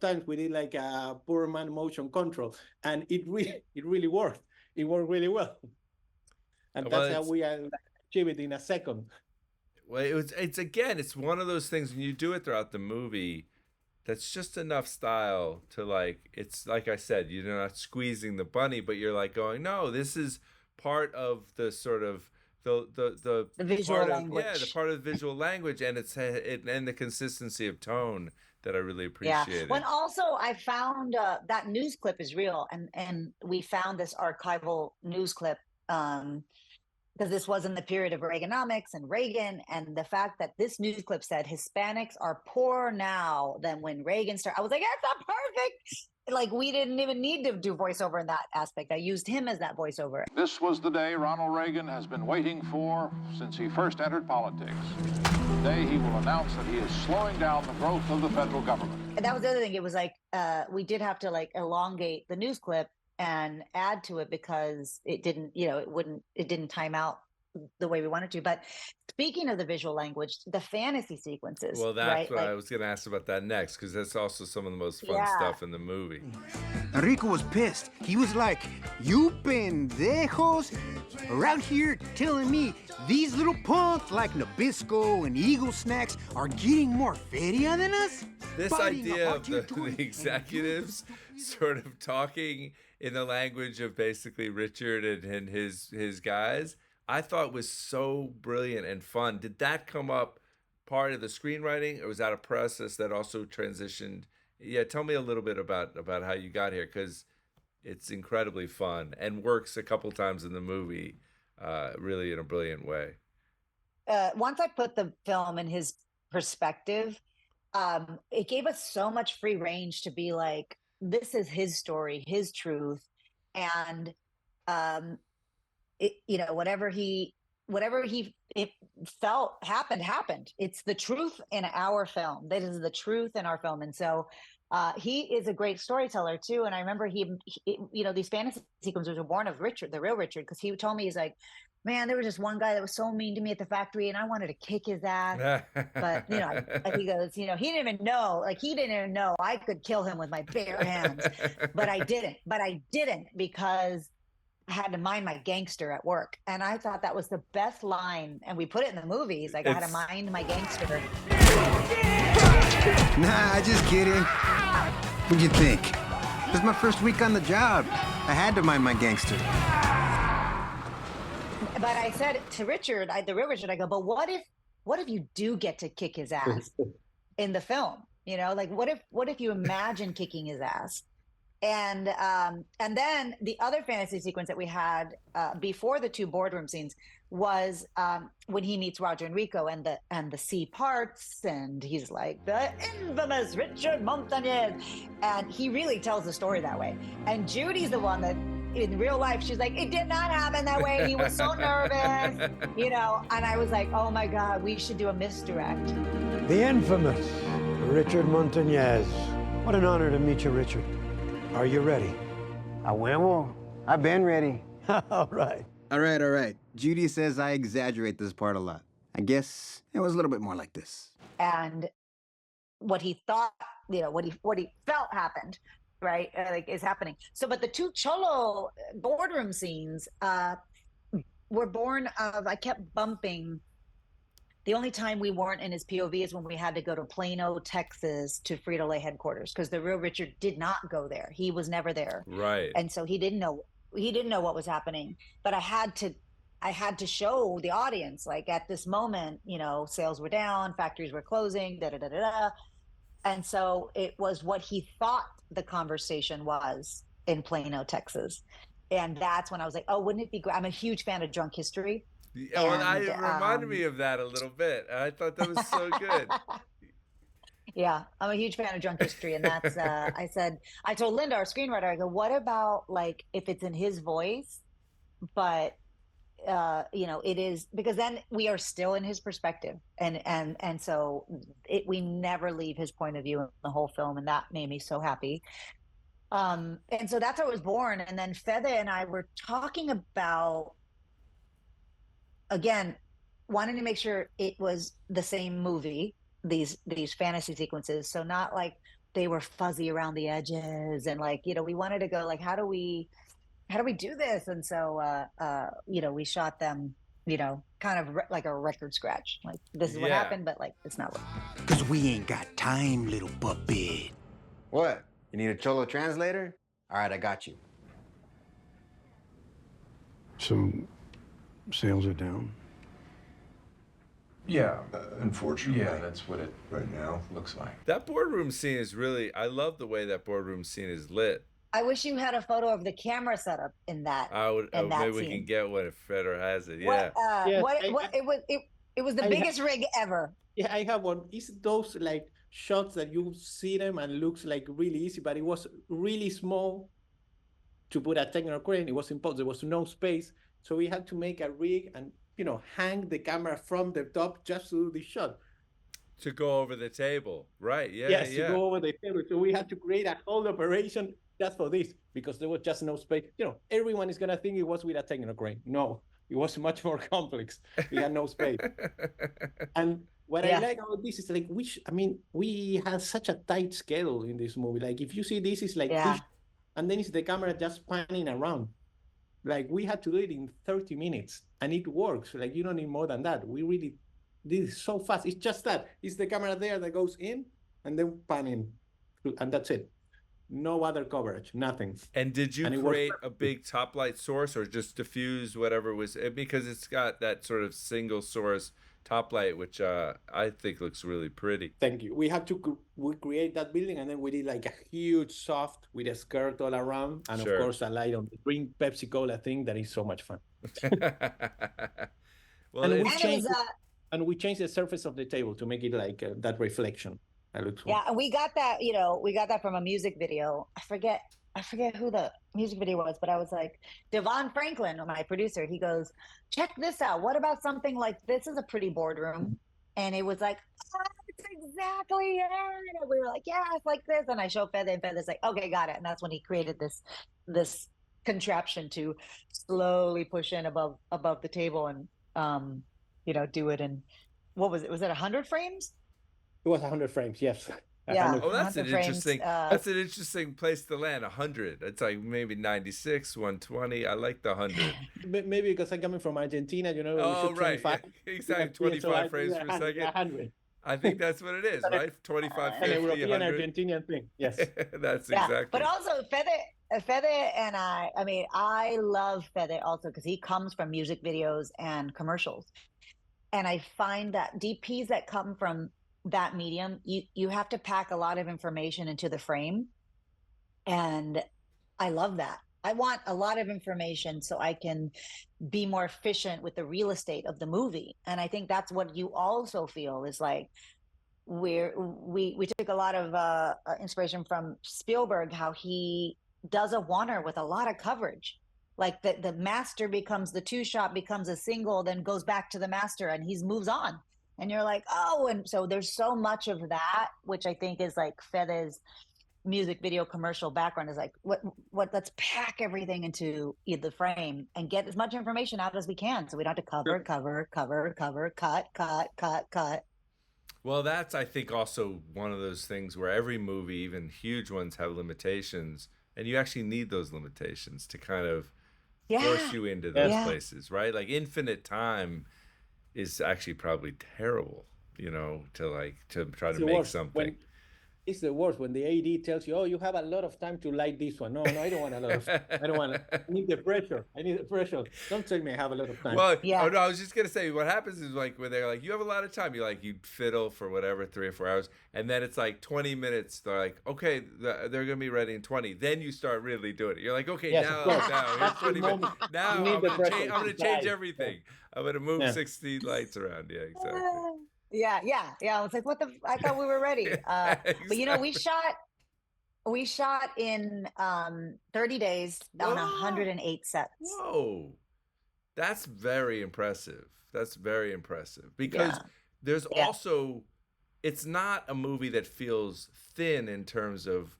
times. We did like a poor man motion control, and it really worked. It worked really well, and that's how we achieved it in a second. Well, it's one of those things when you do it throughout the movie, that's just enough style to like. It's like I said, you're not squeezing the bunny, but you're like going, no, this is part of the sort of the visual language. The part of the visual language, and and the consistency of tone that I really appreciate. Yeah. When also I found that news clip is real, and we found this archival news clip because this was in the period of Reaganomics and Reagan, and the fact that this news clip said Hispanics are poorer now than when Reagan started. I was like, that's not perfect. Like, we didn't even need to do voiceover in that aspect. I used him as that voiceover. This was the day Ronald Reagan has been waiting for since he first entered politics. Today, he will announce that he is slowing down the growth of the federal government. And that was the other thing. It was like, we did have to like elongate the news clip and add to it because it didn't, it didn't time out the way we wanted to. But speaking of the visual language, the fantasy sequences. Well, that's right? what I was going to ask about that next, because that's also some of the most fun stuff in the movie. Enrico was pissed. He was like, you pendejos are out here telling me these little punks like Nabisco and Eagle Snacks are getting more feria than us? This idea of the executives sort of talking in the language of basically Richard and his guys, I thought was so brilliant and fun. Did that come up part of the screenwriting, or was that a process that also transitioned? Yeah, tell me a little bit about how you got here, because it's incredibly fun and works a couple times in the movie, really in a brilliant way. Once I put the film in his perspective, it gave us so much free range to be like, this is his story, his truth, and whatever he felt happened. It's the truth in our film. That is the truth in our film. And so he is a great storyteller too. And I remember he these fantasy sequences were born of Richard, the real Richard, because he told me, he's like, man, there was just one guy that was so mean to me at the factory, and I wanted to kick his ass. But he goes, he didn't even know I could kill him with my bare hands. But I didn't because I had to mind my gangster at work. And I thought that was the best line. And we put it in the movies. Like, I had to mind my gangster. Nah, just kidding. What'd you think? It was my first week on the job. I had to mind my gangster. But I said to Richard, the real Richard, I go, but what if you do get to kick his ass in the film? Like, what if you imagine kicking his ass? And then the other fantasy sequence that we had before the two boardroom scenes was when he meets Roger Enrico and the sea parts, and he's like, the infamous Richard Montañez, and he really tells the story that way. And Judy's the one that in real life, she's like, it did not happen that way. He was so nervous, and I was like, oh my God, we should do a misdirect. The infamous Richard Montañez. What an honor to meet you, Richard. Are you ready? A huevo. I've been ready. All right. All right. Judy says I exaggerate this part a lot. I guess it was a little bit more like this. And what he thought, what he felt happened, right? Like is happening. So, but the two Cholo boardroom scenes were born of, I kept bumping. The only time we weren't in his POV is when we had to go to Plano, Texas to Frito Lay headquarters, because the real Richard did not go there. He was never there. Right. And so he didn't know what was happening. But I had to show the audience, like at this moment, sales were down, factories were closing, And so it was what he thought the conversation was in Plano, Texas. And that's when I was like, oh, wouldn't it be great? I'm a huge fan of Drunk History. Oh, and it reminded me of that a little bit. I thought that was so good. Yeah, I'm a huge fan of Drunk History, and that's I told Linda, our screenwriter, I go, what about like if it's in his voice, but it is, because then we are still in his perspective, and so we never leave his point of view in the whole film, and that made me so happy. And so that's how it was born. And then Fede and I were talking about, again, wanting to make sure it was the same movie, these fantasy sequences, so not like they were fuzzy around the edges, and like we wanted to go like, how do we do this? And so we shot them kind of like a record scratch, like this is what happened, but like it's not what. Cause we ain't got time, little puppet. What, you need a Cholo translator? All right, I got you. Some sales are down. Yeah, unfortunately. Yeah, that's what it right now looks like. That boardroom scene is really, I love the way that boardroom scene is lit. I wish you had a photo of the camera setup in that. Maybe we can get one if Feder has it. Yeah. It was the biggest rig ever. Yeah, I have one. It's those like shots that you see them and looks like really easy, but it was really small to put a technical crane. It was impossible. There was no space, so we had to make a rig and hang the camera from the top just to do the shot. To go over the table, right? Yeah. Yes, to go over the table. So we had to create a whole operation just for this, because there was just no space. Everyone is gonna think it was with a technical crane. No, it was much more complex. We had no space. And what I like about this is like, we had such a tight schedule in this movie. Like if you see this, is like, and then it's the camera just panning around. Like we had to do it in 30 minutes, and it works. Like you don't need more than that. We really did it so fast. It's just that. It's the camera there that goes in and then panning, and that's it. No other coverage, nothing. And did you create a big top light source or just diffuse whatever was, because it's got that sort of single source top light, which I think looks really pretty. Thank you. We had to create that building, and then we did like a huge soft with a skirt all around, and of course a light on the drink Pepsi Cola thing that is so much fun. Well, and we changed the surface of the table to make it like that reflection. And we got that from a music video. I forget who the music video was, but I was like, Devon Franklin, my producer, he goes, check this out. What about something like this is a pretty boardroom? And it was like, it's exactly it. And we were like, yeah, it's like this. And I showed Fede, and Fede's like, okay, got it. And that's when he created this contraption to slowly push in above the table and do it in, what was it? Was it 100 frames? It was 100 frames, yes. Yeah. Oh, that's an interesting. That's an interesting place to land. 100. It's like maybe 96, 120. I like the 100. Maybe because I'm coming from Argentina, Oh, right. Yeah, exactly. 25 frames per second. 100. I think that's what it is, right? 25, 50, an European 100. Argentinian thing. Yes. That's exactly. But also Fede and I love Fede also because he comes from music videos and commercials, and I find that DPs that come from that medium, you have to pack a lot of information into the frame, and I love that. I want a lot of information so I can be more efficient with the real estate of the movie, and I think that's what you also feel is like we took a lot of inspiration from Spielberg, how he does a oneer with a lot of coverage, like the master becomes the two shot becomes a single, then goes back to the master and he moves on. And you're like, oh, and so there's so much of that, which I think is like Fede's, music video commercial background is like, what, let's pack everything into the frame and get as much information out as we can. So we don't have to cover, cut. Well, that's, I think, also one of those things where every movie, even huge ones, have limitations, and you actually need those limitations to kind of force you into those places, right? Like infinite time is actually probably terrible, you know, to try to make something. It's the worst when the AD tells you, "Oh, you have a lot of time to light this one." No, I don't want a lot of. I don't want. I need the pressure. Don't tell me I have a lot of time. Well, oh, no, I was just gonna say what happens is like when they're like, "You have a lot of time," you fiddle for whatever 3 or 4 hours, and then it's like 20 minutes. They're like, "Okay, they're gonna be ready in 20." Then you start really doing it. You're like, "Okay, now here's 20 minutes. Now I'm gonna change everything. I'm gonna move 60 lights around." Yeah, exactly. Yeah. I was like, what the? I thought we were ready. Exactly. But you know, we shot in 30 days on 108 sets. Whoa, that's very impressive. Because there's also, it's not a movie that feels thin in terms of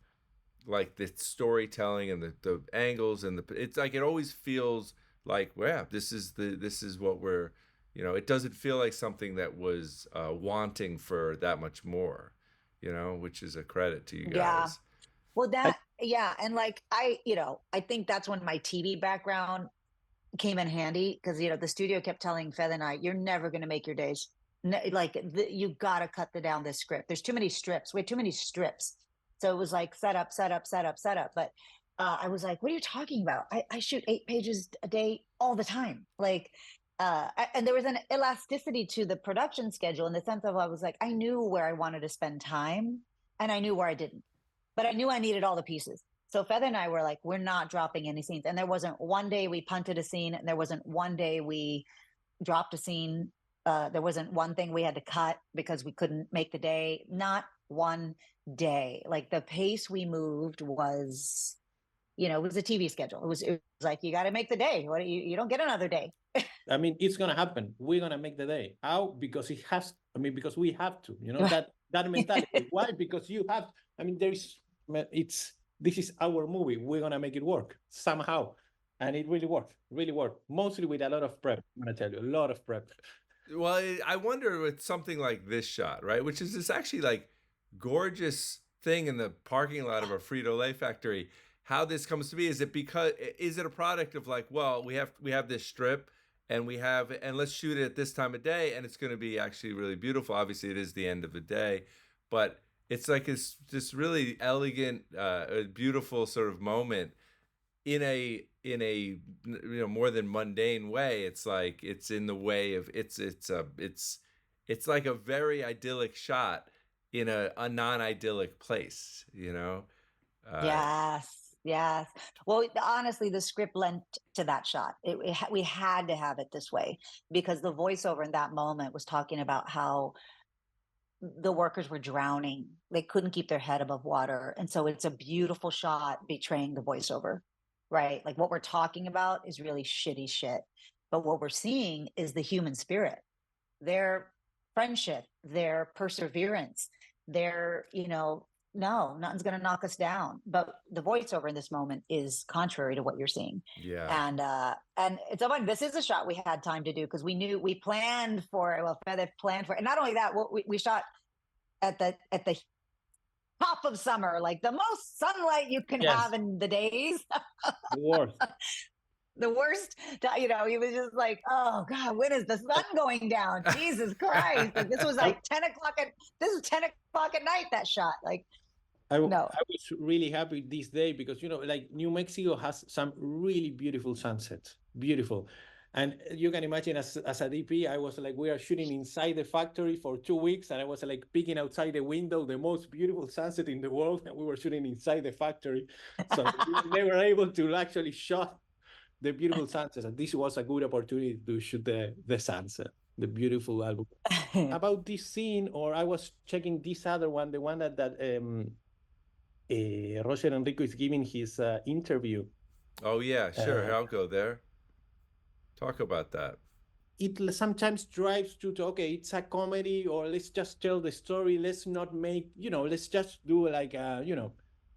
like the storytelling and the angles and it's like it always feels like, well, this is what we're. You know, it doesn't feel like something that was wanting for that much more, you know, which is a credit to you guys. Yeah. Well, and like I think that's when my TV background came in handy because, you know, the studio kept telling Fed and I, "You're never going to make your days. You got to cut down this script. There's too many strips. We had too many strips." So it was like set up. But I was like, "What are you talking about? I shoot 8 pages a day all the time." Like, and there was an elasticity to the production schedule in the sense of I was like, I knew where I wanted to spend time and I knew where I didn't, but I knew I needed all the pieces. So Feather and I were like, we're not dropping any scenes. And there wasn't one day we punted a scene and there wasn't one day we dropped a scene. There wasn't one thing we had to cut because we couldn't make the day. Not one day. Like the pace we moved was, you know, it was a TV schedule. It was like, you got to make the day. What you don't get another day. I mean, it's gonna happen. We're gonna make the day. How? Because it has. I mean, because we have to. You know that mentality. Why? Because you have. I mean, this is our movie. We're gonna make it work somehow, and it really worked. Really worked. Mostly with a lot of prep. I'm gonna tell you, a lot of prep. Well, I wonder with something like this shot, right? Which is this actually like gorgeous thing in the parking lot of a Frito Lay factory. How this comes to be? Is it a product of like, well, we have this strip. And let's shoot it at this time of day, and it's going to be actually really beautiful. Obviously, it is the end of the day, but it's like this really elegant, beautiful sort of moment in a you know more than mundane way. It's like it's in the way of it's like a very idyllic shot in a non-idyllic place. You know. Yes. Well, honestly, the script lent to that shot. We had to have it this way because the voiceover in that moment was talking about how the workers were drowning. They couldn't keep their head above water. And so it's a beautiful shot betraying the voiceover, right? Like what we're talking about is really shitty shit. But what we're seeing is the human spirit, their friendship, their perseverance, their, you know, no, nothing's going to knock us down. But the voiceover in this moment is contrary to what you're seeing. Yeah. And it's like, this is a shot we had time to do because we planned for it. Well, Feather planned for it. And not only that, we shot at the top of summer, like the most sunlight you can have in the days. The worst. The worst, you know, he was just like, oh God, when is the sun going down? Jesus Christ. Like, this was like 10 o'clock at night, that shot. Like, I was really happy this day because, you know, like New Mexico has some really beautiful sunsets, beautiful. And you can imagine as a DP, I was like, we are shooting inside the factory for 2 weeks. And I was like peeking outside the window, the most beautiful sunset in the world. And we were shooting inside the factory. So they were able to actually shot the beautiful sunsets, and this was a good opportunity to shoot the sunset, the beautiful album. About this scene, or I was checking this other one, the one that Roger Enrico is giving his interview. Oh yeah, sure. I'll go there. Talk about that. It sometimes drives to okay, it's a comedy, or let's just tell the story. Let's not make, let's just do like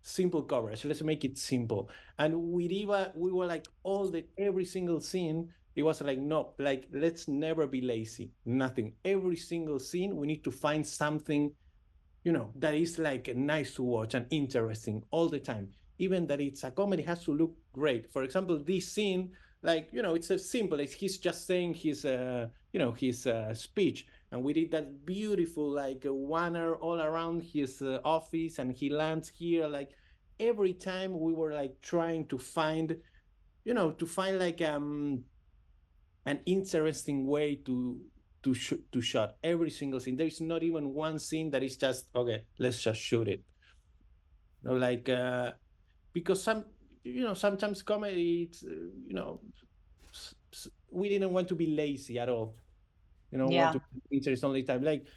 simple coverage. Let's make it simple. And with Eva, we were like every single scene. It was like, no, like, let's never be lazy. Nothing. Every single scene, we need to find something, that is like nice to watch and interesting all the time. Even that it's a comedy, has to look great. For example, this scene, like, it's a simple, he's just saying his speech, and we did that beautiful, like, wanner all around his office, and he lands here. Like, every time we were like trying to find, like an interesting way to shot every single scene. There is not even one scene that is just, okay, let's just shoot it. Like, because sometimes comedy, it's, we didn't want to be lazy at all. Want to be interesting all the time, like,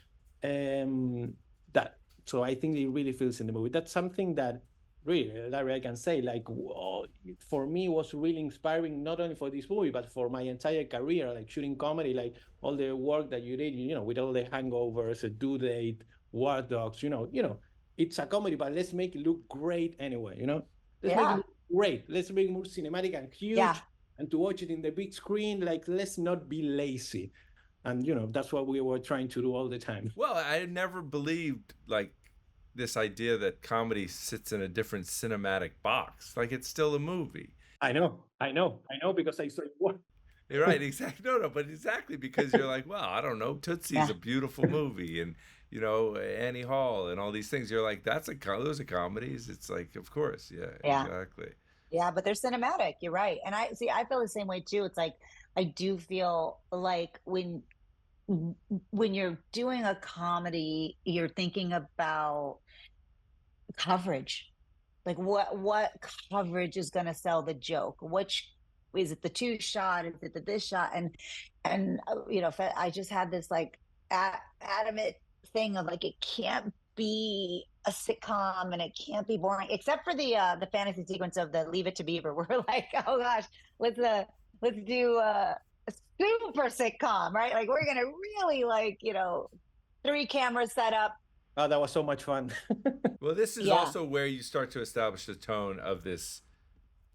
that. So I think it really feels in the movie. That's something that really, Larry, I can say, like, whoa, for me, was really inspiring, not only for this movie, but for my entire career, like shooting comedy, like all the work that you did, with all the Hangovers, a Due Date, War Dogs, it's a comedy, but let's make it look great anyway, Let's make it look great. Let's make it more cinematic and huge, and to watch it in the big screen, like, let's not be lazy. And, that's what we were trying to do all the time. Well, I never believed, like, this idea that comedy sits in a different cinematic box. Like, it's still a movie. I know, because I saw what. You're right, exactly. No, but exactly, because you're like, well, I don't know, Tootsie's a beautiful movie, and Annie Hall and all these things. You're like, those are comedies. It's like, of course, exactly. Yeah, but they're cinematic. You're right, and I feel the same way too. It's like, I do feel like when you're doing a comedy, you're thinking about coverage. Like, what coverage is going to sell the joke? Which is it, the two shot? Is it the this shot? And I just had this like adamant thing of like, it can't be a sitcom and it can't be boring, except for the fantasy sequence of the Leave It to Beaver. We're like, oh gosh, let's do a super sitcom, right? Like, we're gonna really, like, 3 cameras set up. Oh, that was so much fun. Well, this is also where you start to establish the tone of this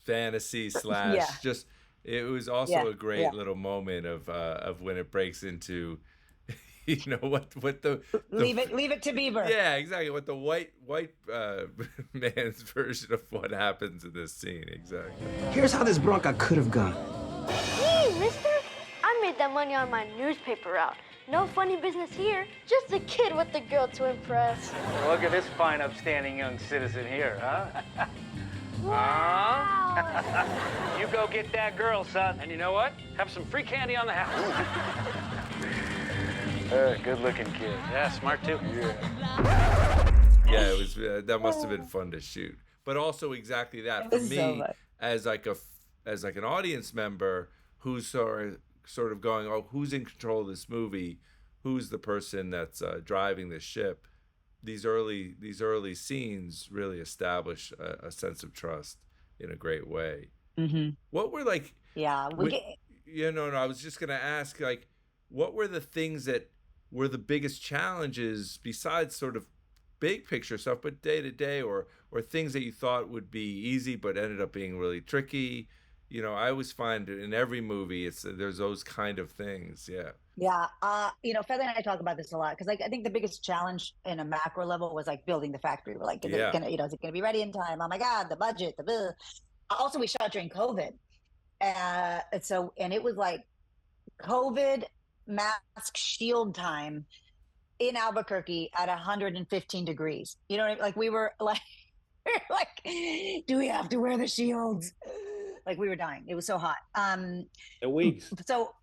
fantasy slash just, it was also a great little moment of when it breaks into what the leave it to Beaver. Yeah, exactly. What the white man's version of what happens in this scene. Exactly. Here's how this bronca could have gone. Hey, mister, I made that money on my newspaper route. No funny business here, just a kid with a girl to impress. Look at this fine, upstanding young citizen here, huh? Wow. You go get that girl, son. And you know what? Have some free candy on the house. Good-looking kid. Yeah, smart too. Yeah, it was. That must have been fun to shoot. But also exactly that for me, as like an audience member who's sort of going, oh, who's in control of this movie? Who's the person that's driving the ship? These early scenes really establish a sense of trust in a great way. Mm-hmm. What were like? Yeah, I was just gonna ask, like, what were the things that were the biggest challenges besides sort of big picture stuff, but day to day, or things that you thought would be easy but ended up being really tricky? I always find in every movie there's those kind of things. Yeah. Feather and I talk about this a lot, because like, I think the biggest challenge in a macro level was like building the factory. We're like, is it gonna be ready in time? Oh my God, the budget, Also, we shot during COVID, and it was like COVID mask shield time in Albuquerque at 115 degrees. You know what I mean? Like, we were like, do we have to wear the shields? Like, we were dying. It was so hot. The wigs. So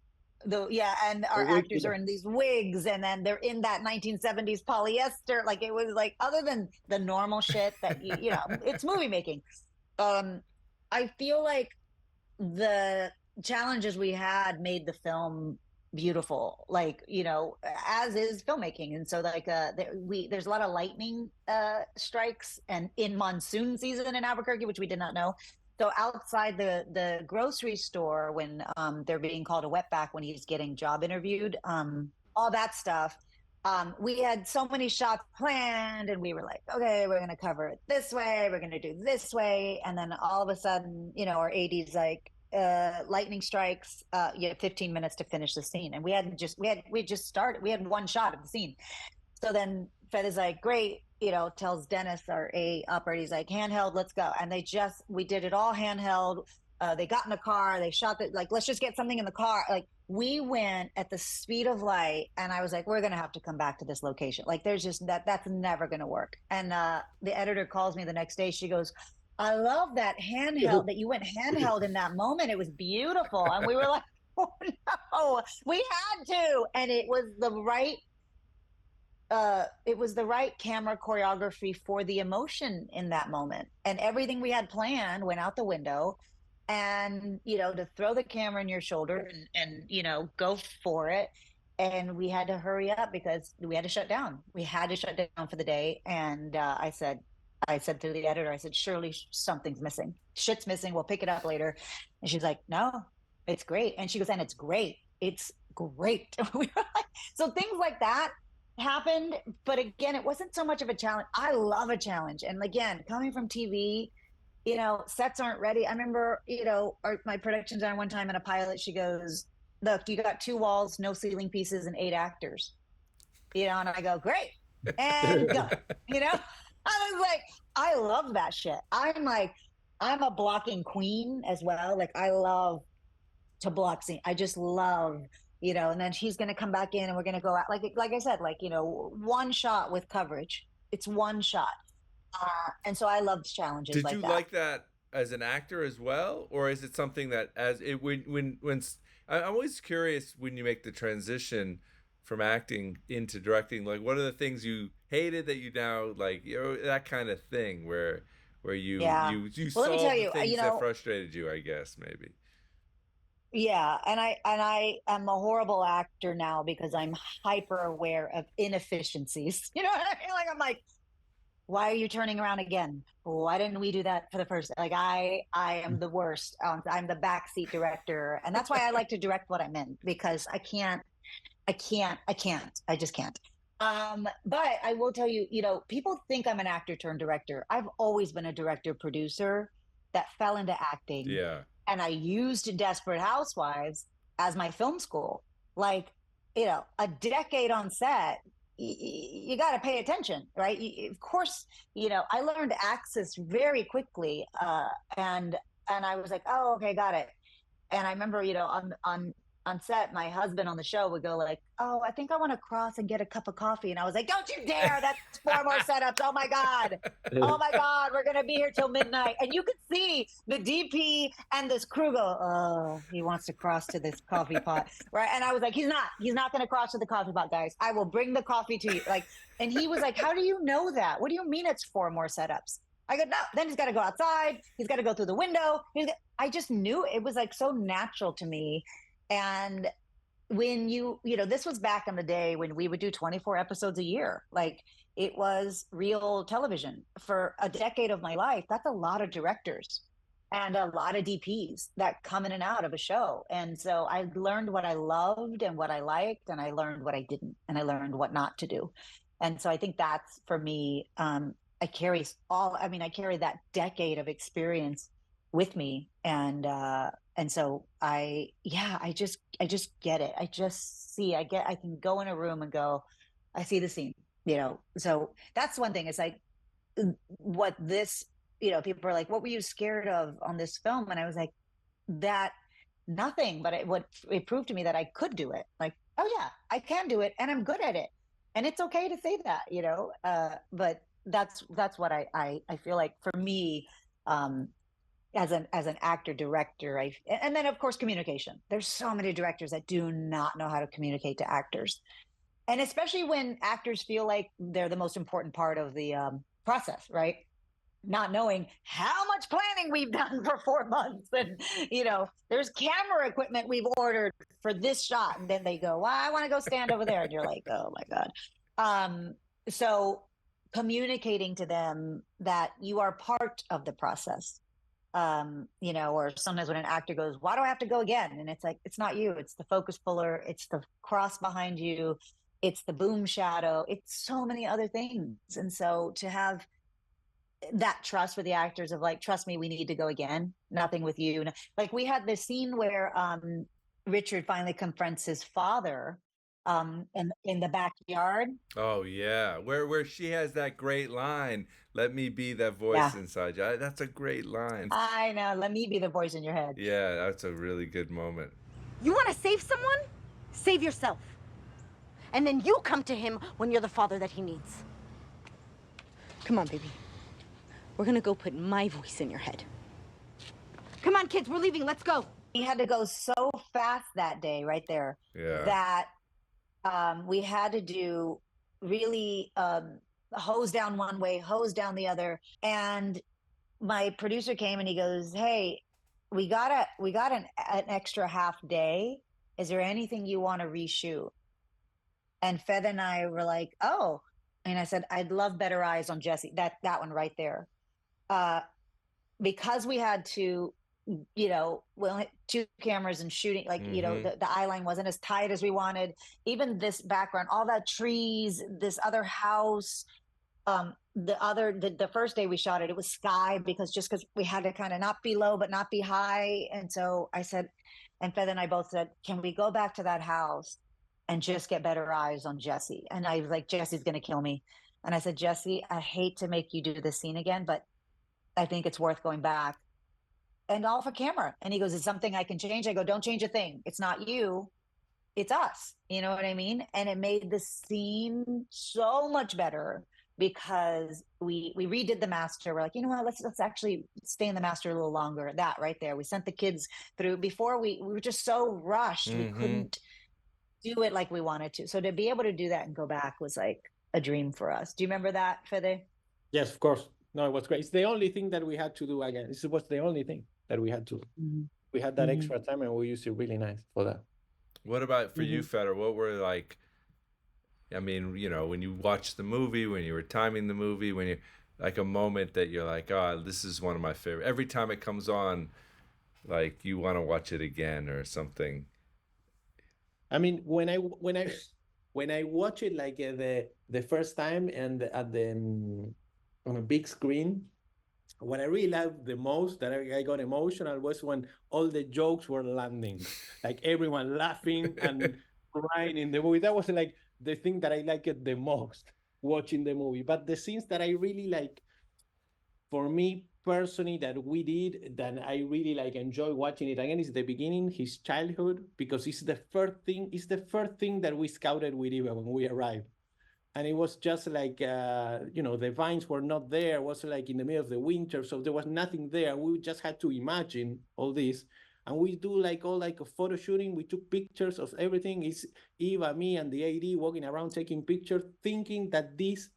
and our actors are in these wigs, and then they're in that 1970s polyester. Like, it was like, other than the normal shit that it's movie making. I feel like the challenges we had made the film beautiful, like, as is filmmaking. And so like there's a lot of lightning strikes and in monsoon season in Albuquerque, which we did not know. So outside the grocery store, when they're being called a wetback when he's getting job interviewed, all that stuff, we had so many shots planned, and we were like, okay, we're going to cover it this way, we're going to do this way. And then all of a sudden, our AD's like, lightning strikes, you have 15 minutes to finish the scene. And we just started, we had one shot of the scene. So then Fed is like, great, tells Dennis, our A operator, he's like, handheld, let's go. And we did it all handheld. They got in the car, they shot it, like, let's just get something in the car. Like, we went at the speed of light, and I was like, we're going to have to come back to this location. Like, there's just that's never going to work. And the editor calls me the next day. She goes, I love that handheld, that you went handheld in that moment. It was beautiful. And we were like, oh no, we had to. And it was the right camera choreography for the emotion in that moment. And everything we had planned went out the window. And, to throw the camera in your shoulder and go for it. And we had to hurry up because we had to shut down. We had to shut down for the day. And I said to the editor, I said, surely something's missing. Shit's missing. We'll pick it up later. And she's like, no, it's great. And she goes, and it's great. It's great. So things like that happened. But again, it wasn't so much of a challenge. I love a challenge. And again, coming from TV, sets aren't ready. I remember, my production designer one time in a pilot, she goes, look, you got 2 walls, no ceiling pieces, and 8 actors. And I go, great. And go. I was like, I love that shit. I'm a blocking queen as well. Like, I love to block scene. I just love, and then she's going to come back in and we're going to go out. Like I said, one shot with coverage. It's one shot. And so I loved challenges. Did you like that as an actor as well, or is it something that when I'm always curious when you make the transition from acting into directing, like what are the things you hated that you now like, that kind of thing where you solved the things that frustrated you, I guess maybe. Yeah, and I am a horrible actor now because I'm hyper aware of inefficiencies. You know what I mean? Like, I'm like, why are you turning around again? Why didn't we do that for the first? Like, I am the worst. I'm the backseat director, and that's why I like to direct what I'm in, because I just can't. But I will tell you, people think I'm an actor turned director. I've always been a director producer that fell into acting. Yeah. And I used Desperate Housewives as my film school. Like, a decade on set, you got to pay attention, right? Of course, I learned Axis very quickly, and I was like, oh, okay, got it. And I remember, on set, my husband on the show would go like, oh, I think I want to cross and get a cup of coffee. And I was like, don't you dare. That's 4 more setups. Oh my God. We're going to be here till midnight. And you could see the DP and this crew go, oh, he wants to cross to this coffee pot. Right. And I was like, he's not going to cross to the coffee pot, guys. I will bring the coffee to you. And he was like, how do you know that? What do you mean it's 4 more setups? I go, no, then he's got to go outside. He's got to go through the window. I just knew it was like so natural to me. And when this was back in the day when we would do 24 episodes a year, like it was real television for a decade of my life. That's a lot of directors and a lot of DPs that come in and out of a show. And so I learned what I loved and what I liked, and I learned what I didn't, and I learned what not to do. And so I think that's, for me, I carry that decade of experience with me. And so I just get it. I just see, I can go in a room and go, I see the scene, so that's one thing. It's like what this, people are like, what were you scared of on this film? And I was like, that nothing, but it proved to me that I could do it. Like, oh yeah, I can do it and I'm good at it. And it's okay to say that, but that's what I feel like for me, as an actor director, and then of course communication. There's so many directors that do not know how to communicate to actors, and especially when actors feel like they're the most important part of the process, right? Not knowing how much planning we've done for 4 months, and there's camera equipment we've ordered for this shot, and then they go, well, I want to go stand over there, and you're like, oh my God. So communicating to them that you are part of the process. Or sometimes when an actor goes, why do I have to go again? And it's like, it's not you, it's the focus puller, it's the cross behind you, it's the boom shadow, it's so many other things. And so to have that trust with the actors of like, trust me, we need to go again, nothing with you. Like we had this scene where Richard finally confronts his father in the backyard. Oh yeah, where she has that great line, "Let me be that voice inside you." That's a great line. I know, let me be the voice in your head. Yeah, that's a really good moment. You want to save someone? Save yourself. And then you come to him when you're the father that he needs. Come on, baby. We're gonna go put my voice in your head. Come on, kids, we're leaving. Let's go. He had to go so fast that day, right there. Yeah. That we had to do really hose down one way, hose down the other. And my producer came and he goes, "Hey, we got an extra half day. Is there anything you want to reshoot?" And Fed and I were like, "Oh," and I said, "I'd love better eyes on Jesse." That one right there. Because we had to, we only had 2 cameras and shooting, like, the eye line wasn't as tight as we wanted. Even this background, all that trees, this other house, the first day we shot it was sky because we had to kind of not be low, but not be high. And so I said, and Fed and I both said, "Can we go back to that house and just get better eyes on Jesse?" And I was like, "Jesse's going to kill me." And I said, "Jesse, I hate to make you do this scene again, but I think it's worth going back." And all for camera. And he goes, "It's something I can change." I go, "Don't change a thing. It's not you. It's us." You know what I mean? And it made the scene so much better because we redid the master. We're like, you know what, let's actually stay in the master a little longer. That right there. We sent the kids through before we were just so rushed. We couldn't do it like we wanted to. So to be able to do that and go back was like a dream for us. Do you remember that, Fede? Yes, of course. No, it was great. It's the only thing that we had to do again. This was the only thing that we had to do. We had that extra time and we used it really nice for that. What about for you, Feder? What were like, I mean, when you watched the movie, when you were timing the movie, when you like a moment that you're like, "Oh, this is one of my favorite." Every time it comes on, like you want to watch it again or something. I mean, when I watch it like the first time and at the on a big screen, what I really loved the most, that I got emotional, was when all the jokes were landing, like everyone laughing and crying in the movie. That was like the thing that I liked the most watching the movie. But the scenes that I really like, for me personally, that we did, that I really like enjoy watching it again, is the beginning, his childhood, because it's the first thing that we scouted with Eva when we arrived. And it was just like, the vines were not there. It was like in the middle of the winter, so there was nothing there. We just had to imagine all this. And we do all a photo shooting. We took pictures of everything. It's Eva, me, and the AD walking around taking pictures, thinking that this,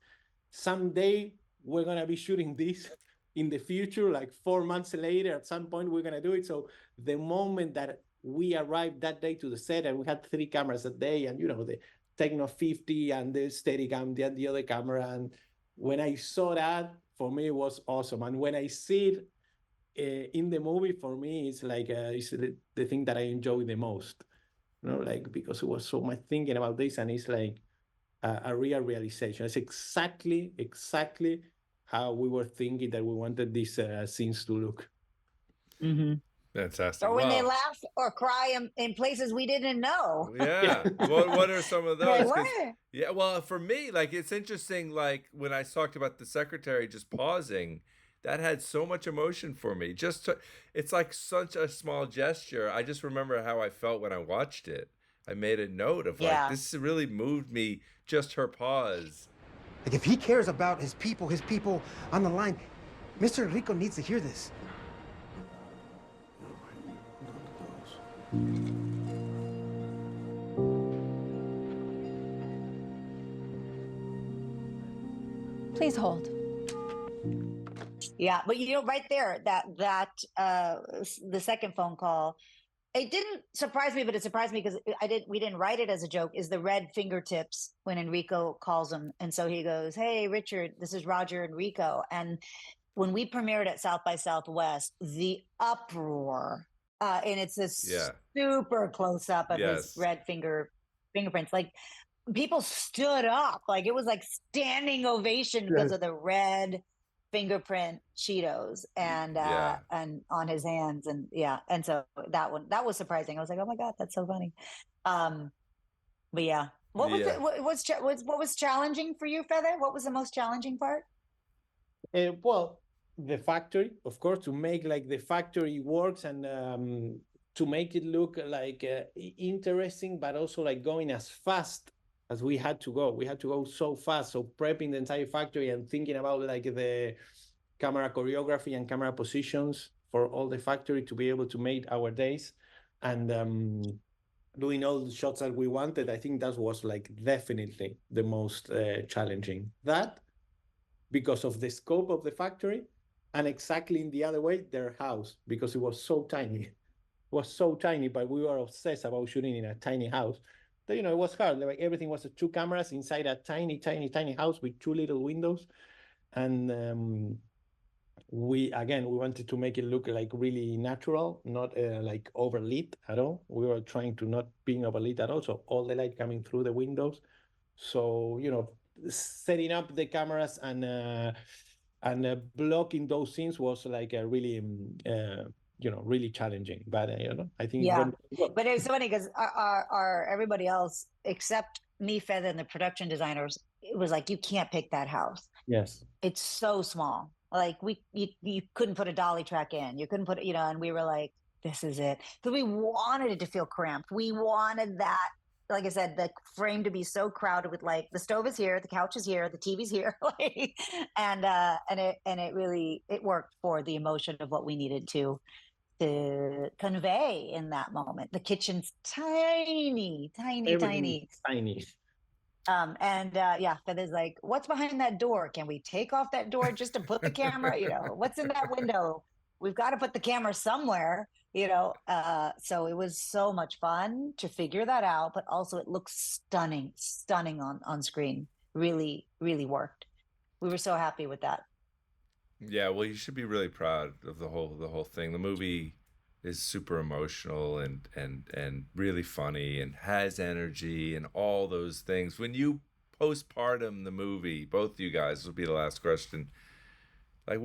someday, we're going to be shooting this in the future, like 4 months later, at some point, we're going to do it. So the moment that we arrived that day to the set, and we had 3 cameras a day, and, the Techno 50 and the Steadicam, the other camera. And when I saw that, for me, it was awesome. And when I see it in the movie, for me, it's like it's the thing that I enjoy the most, because it was so much thinking about this, and it's like a real realization. It's exactly how we were thinking that we wanted these scenes to look. Fantastic. Or when they laugh or cry in places we didn't know. Yeah. What are some of those? Yeah. Well, for me, it's interesting. Like when I talked about the secretary just pausing, that had so much emotion for me. It's like such a small gesture. I just remember how I felt when I watched it. I made a note of this really moved me. Just her pause. Like if he cares about his people on the line, Mr. Enrico needs to hear this. Please hold. Yeah, but right there, that the second phone call, it didn't surprise me, but it surprised me because we didn't write it as a joke, is the red fingertips when Enrico calls him. And so he goes, "Hey, Richard, this is Roger Enrico." And when we premiered at South by Southwest, the uproar, and it's this super close up of his red fingerprints. Like people stood up. Like it was like standing ovation because Yes. of the red fingerprint Cheetos and on his hands. And so that was surprising. I was like, oh my God, that's so funny. But yeah. What was it? What was challenging for you, Feather? What was the most challenging part? Well, the factory, of course, to make like the factory works and to make it look like interesting, but also like going as fast as we had to go. We had to go so fast. So prepping the entire factory and thinking about like the camera choreography and camera positions for all the factory to be able to make our days and doing all the shots that we wanted. I think that was like definitely the most challenging. That because of the scope of the factory and exactly in the other way, their house, because it was so tiny. It was so tiny, but we were obsessed about shooting in a tiny house. But, it was hard. Like everything was 2 cameras inside a tiny, tiny, tiny house with 2 little windows. And we wanted to make it look like really natural, not like overlit at all. We were trying to not being overlit at all. So all the light coming through the windows. So, setting up the cameras and blocking those scenes was like a really, really challenging. But, I think it went well. But it's funny because our everybody else except me, Feather, and the production designers, it was like, you can't pick that house. Yes. It's so small. Like you couldn't put a dolly track in. You couldn't put, and we were like, this is it. Because we wanted it to feel cramped. We wanted that, like I said, the frame to be so crowded with like the stove is here, the couch is here, the TV's here, and it really worked for the emotion of what we needed to convey in that moment. The kitchen's tiny. Feather's like, what's behind that door? Can we take off that door just to put the camera? What's in that window? We've got to put the camera somewhere. So it was so much fun to figure that out, but also it looks stunning on screen. Really, really worked. We were so happy with that. Yeah, well, you should be really proud of the whole thing. The movie is super emotional and really funny and has energy and all those things. When you postpartum the movie, both of you guys, this will be the last question. Like,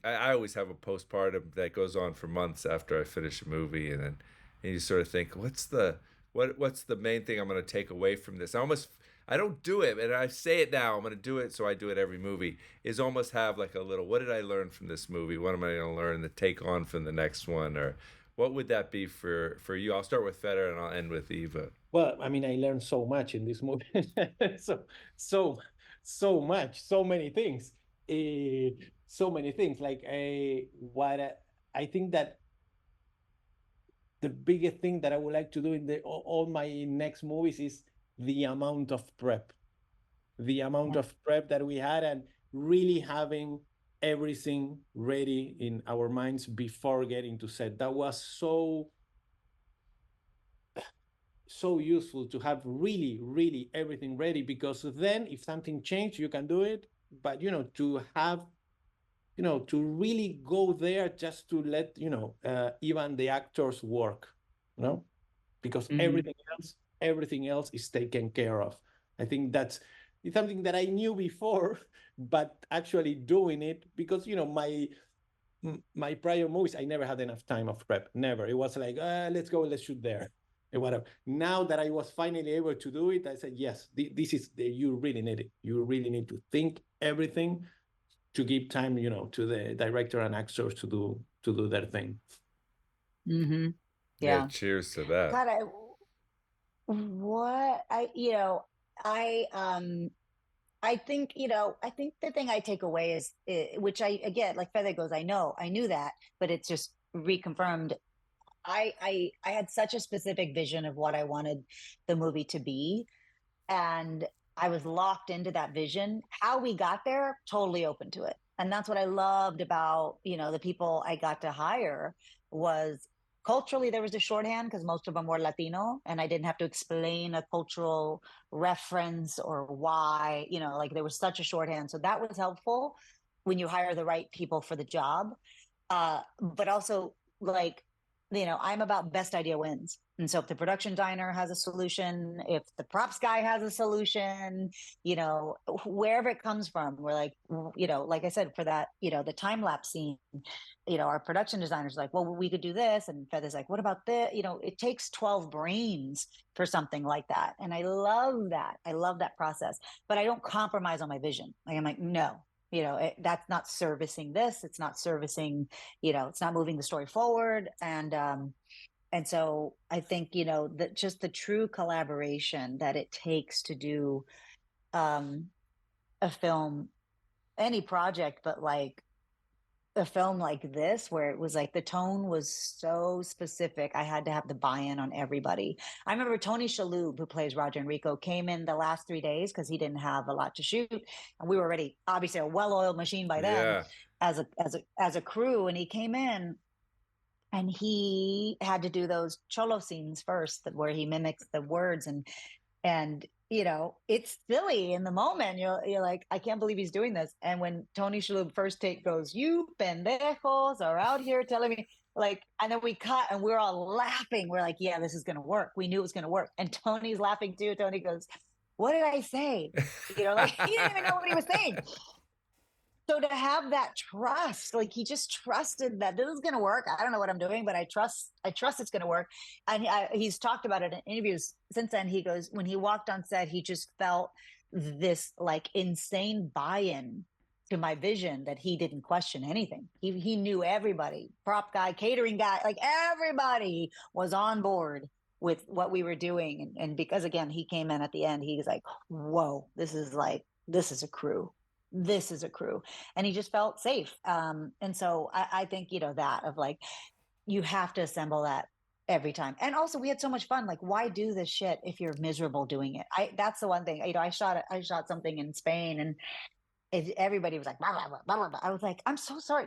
I always have a postpartum that goes on for months after I finish a movie, and you sort of think, what's the main thing I'm going to take away from this? I don't do it, and I say it now, I'm going to do it, so I do it every movie, is almost have like a little, what did I learn from this movie? What am I going to learn to take on from the next one? Or what would that be for you? I'll start with Feder and I'll end with Eva. Well, I mean, I learned so much in this movie. so much, so many things. So many things. Like, I think that the biggest thing that I would like to do in all my next movies is the amount of prep that we had and really having everything ready in our minds before getting to set. That was so useful to have really, really everything ready, because then if something changed, you can do it. But, to have, to really go there just to let, even the actors work, because everything else is taken care of. I think it's something that I knew before, but actually doing it, because, my prior movies, I never had enough time of prep. Never. It was like, let's go, let's shoot there. And whatever. Now that I was finally able to do it, I said, yes, this is, you really need it. You really need to think everything to give time, to the director and actors to do their thing. Mm-hmm. Yeah. Cheers to that. God, I think the thing I take away is, which again, like Feather goes, I knew that, but it's just reconfirmed. I had such a specific vision of what I wanted the movie to be, and I was locked into that vision. How we got there, totally open to it. And that's what I loved about, the people I got to hire, was culturally there was a shorthand because most of them were Latino, and I didn't have to explain a cultural reference or why, like there was such a shorthand. So that was helpful when you hire the right people for the job. But also, like, I'm about best idea wins. And so if the production designer has a solution, if the props guy has a solution, you know, wherever it comes from, we're like, you know, like I said, for that, you know, the time lapse scene, you know, our production designer's like, well, we could do this. And Feather's like, what about this? You know, it takes 12 brains for something like that. And I love that. I love that process, but I don't compromise on my vision. Like, I'm like, no, you know, that's not servicing this. It's not servicing, you know, it's not moving the story forward. And so I think, you know, that just the true collaboration that it takes to do a film, any project, but like a film like this, where it was like the tone was so specific. I had to have the buy-in on everybody. I remember Tony Shalhoub, who plays Roger Enrico, came in the last 3 days because he didn't have a lot to shoot. And we were already obviously a well-oiled machine by then as a crew. And he came in, and he had to do those cholo scenes first, where he mimics the words, and you know, it's silly in the moment. You're like, I can't believe he's doing this. And when Tony Shalhoub first take goes, "You pendejos are out here telling me," like, and then we cut and we're all laughing. We're like, yeah, this is gonna work. We knew it was gonna work. And Tony's laughing too. Tony goes, "What did I say?" You know, like he didn't even know what he was saying. So to have that trust, like he just trusted that this is going to work. I don't know what I'm doing, but I trust it's going to work. And he's talked about it in interviews since then. He goes, when he walked on set, he just felt this like insane buy-in to my vision that he didn't question anything. He knew everybody, prop guy, catering guy, like everybody was on board with what we were doing. And because again, he came in at the end, he was like, whoa, this is a crew. This is a crew. And he just felt safe. And so I think, you know, that of like, you have to assemble that every time. And also we had so much fun. Like, why do this shit if you're miserable doing it? That's the one thing, you know, I shot something in Spain, and everybody was like, blah, blah, blah, blah, blah. I was like, I'm so sorry.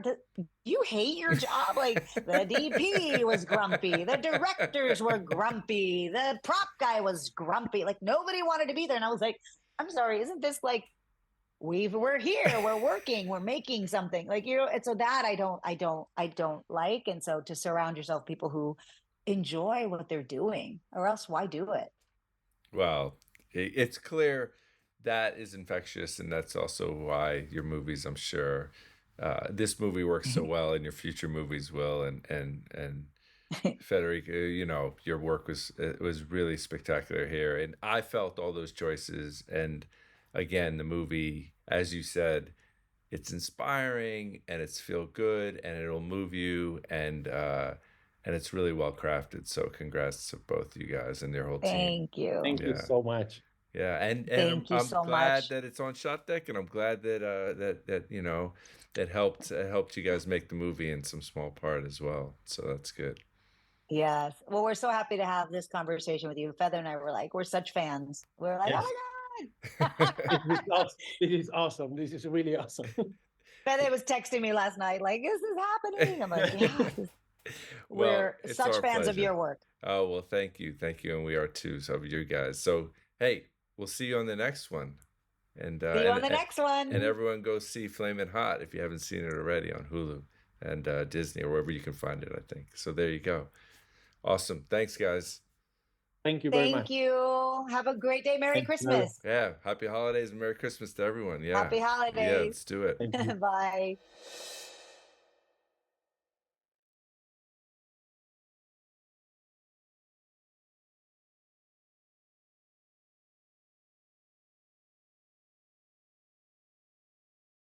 You hate your job. Like the DP was grumpy. The directors were grumpy. The prop guy was grumpy. Like nobody wanted to be there. And I was like, I'm sorry. Isn't this like, we're here, we're working, we're making something, like, you know. And so that I don't like. And so to surround yourself with people who enjoy what they're doing, or else why do it? Well, it's clear that is infectious, and that's also why your movies, I'm sure, this movie works so well, and your future movies will. And Federico, you know, your work was really spectacular here, and I felt all those choices. And again, the movie, as you said, it's inspiring and it's feel good and it'll move you, and it's really well crafted. So congrats to both you guys and your whole team. Thank you. Thank you so much. Yeah, and I'm so glad much. that it's on ShotDeck, and I'm glad that that you know, that helped you guys make the movie in some small part as well. So that's good. Yes. Well, we're so happy to have this conversation with you. Feather and I were like, we're such fans. We're like, Yes. oh my God. This is awesome. This is really awesome. Feather was texting me last night, like, is this happening? I'm like, yeah. We're it's such our fans of pleasure. your work. Oh, well, thank you, and we are too. So of you guys. So hey, we'll see you on the next one. And See you on the next one. And everyone go see Flamin' Hot if you haven't seen it already on Hulu and Disney, or wherever you can find it, I think. So there you go. Awesome. Thanks, guys. Thank you very much. Thank you. Have a great day. Merry Christmas. Yeah. Happy holidays and Merry Christmas to everyone. Yeah. Happy holidays. Yeah, let's do it. Bye.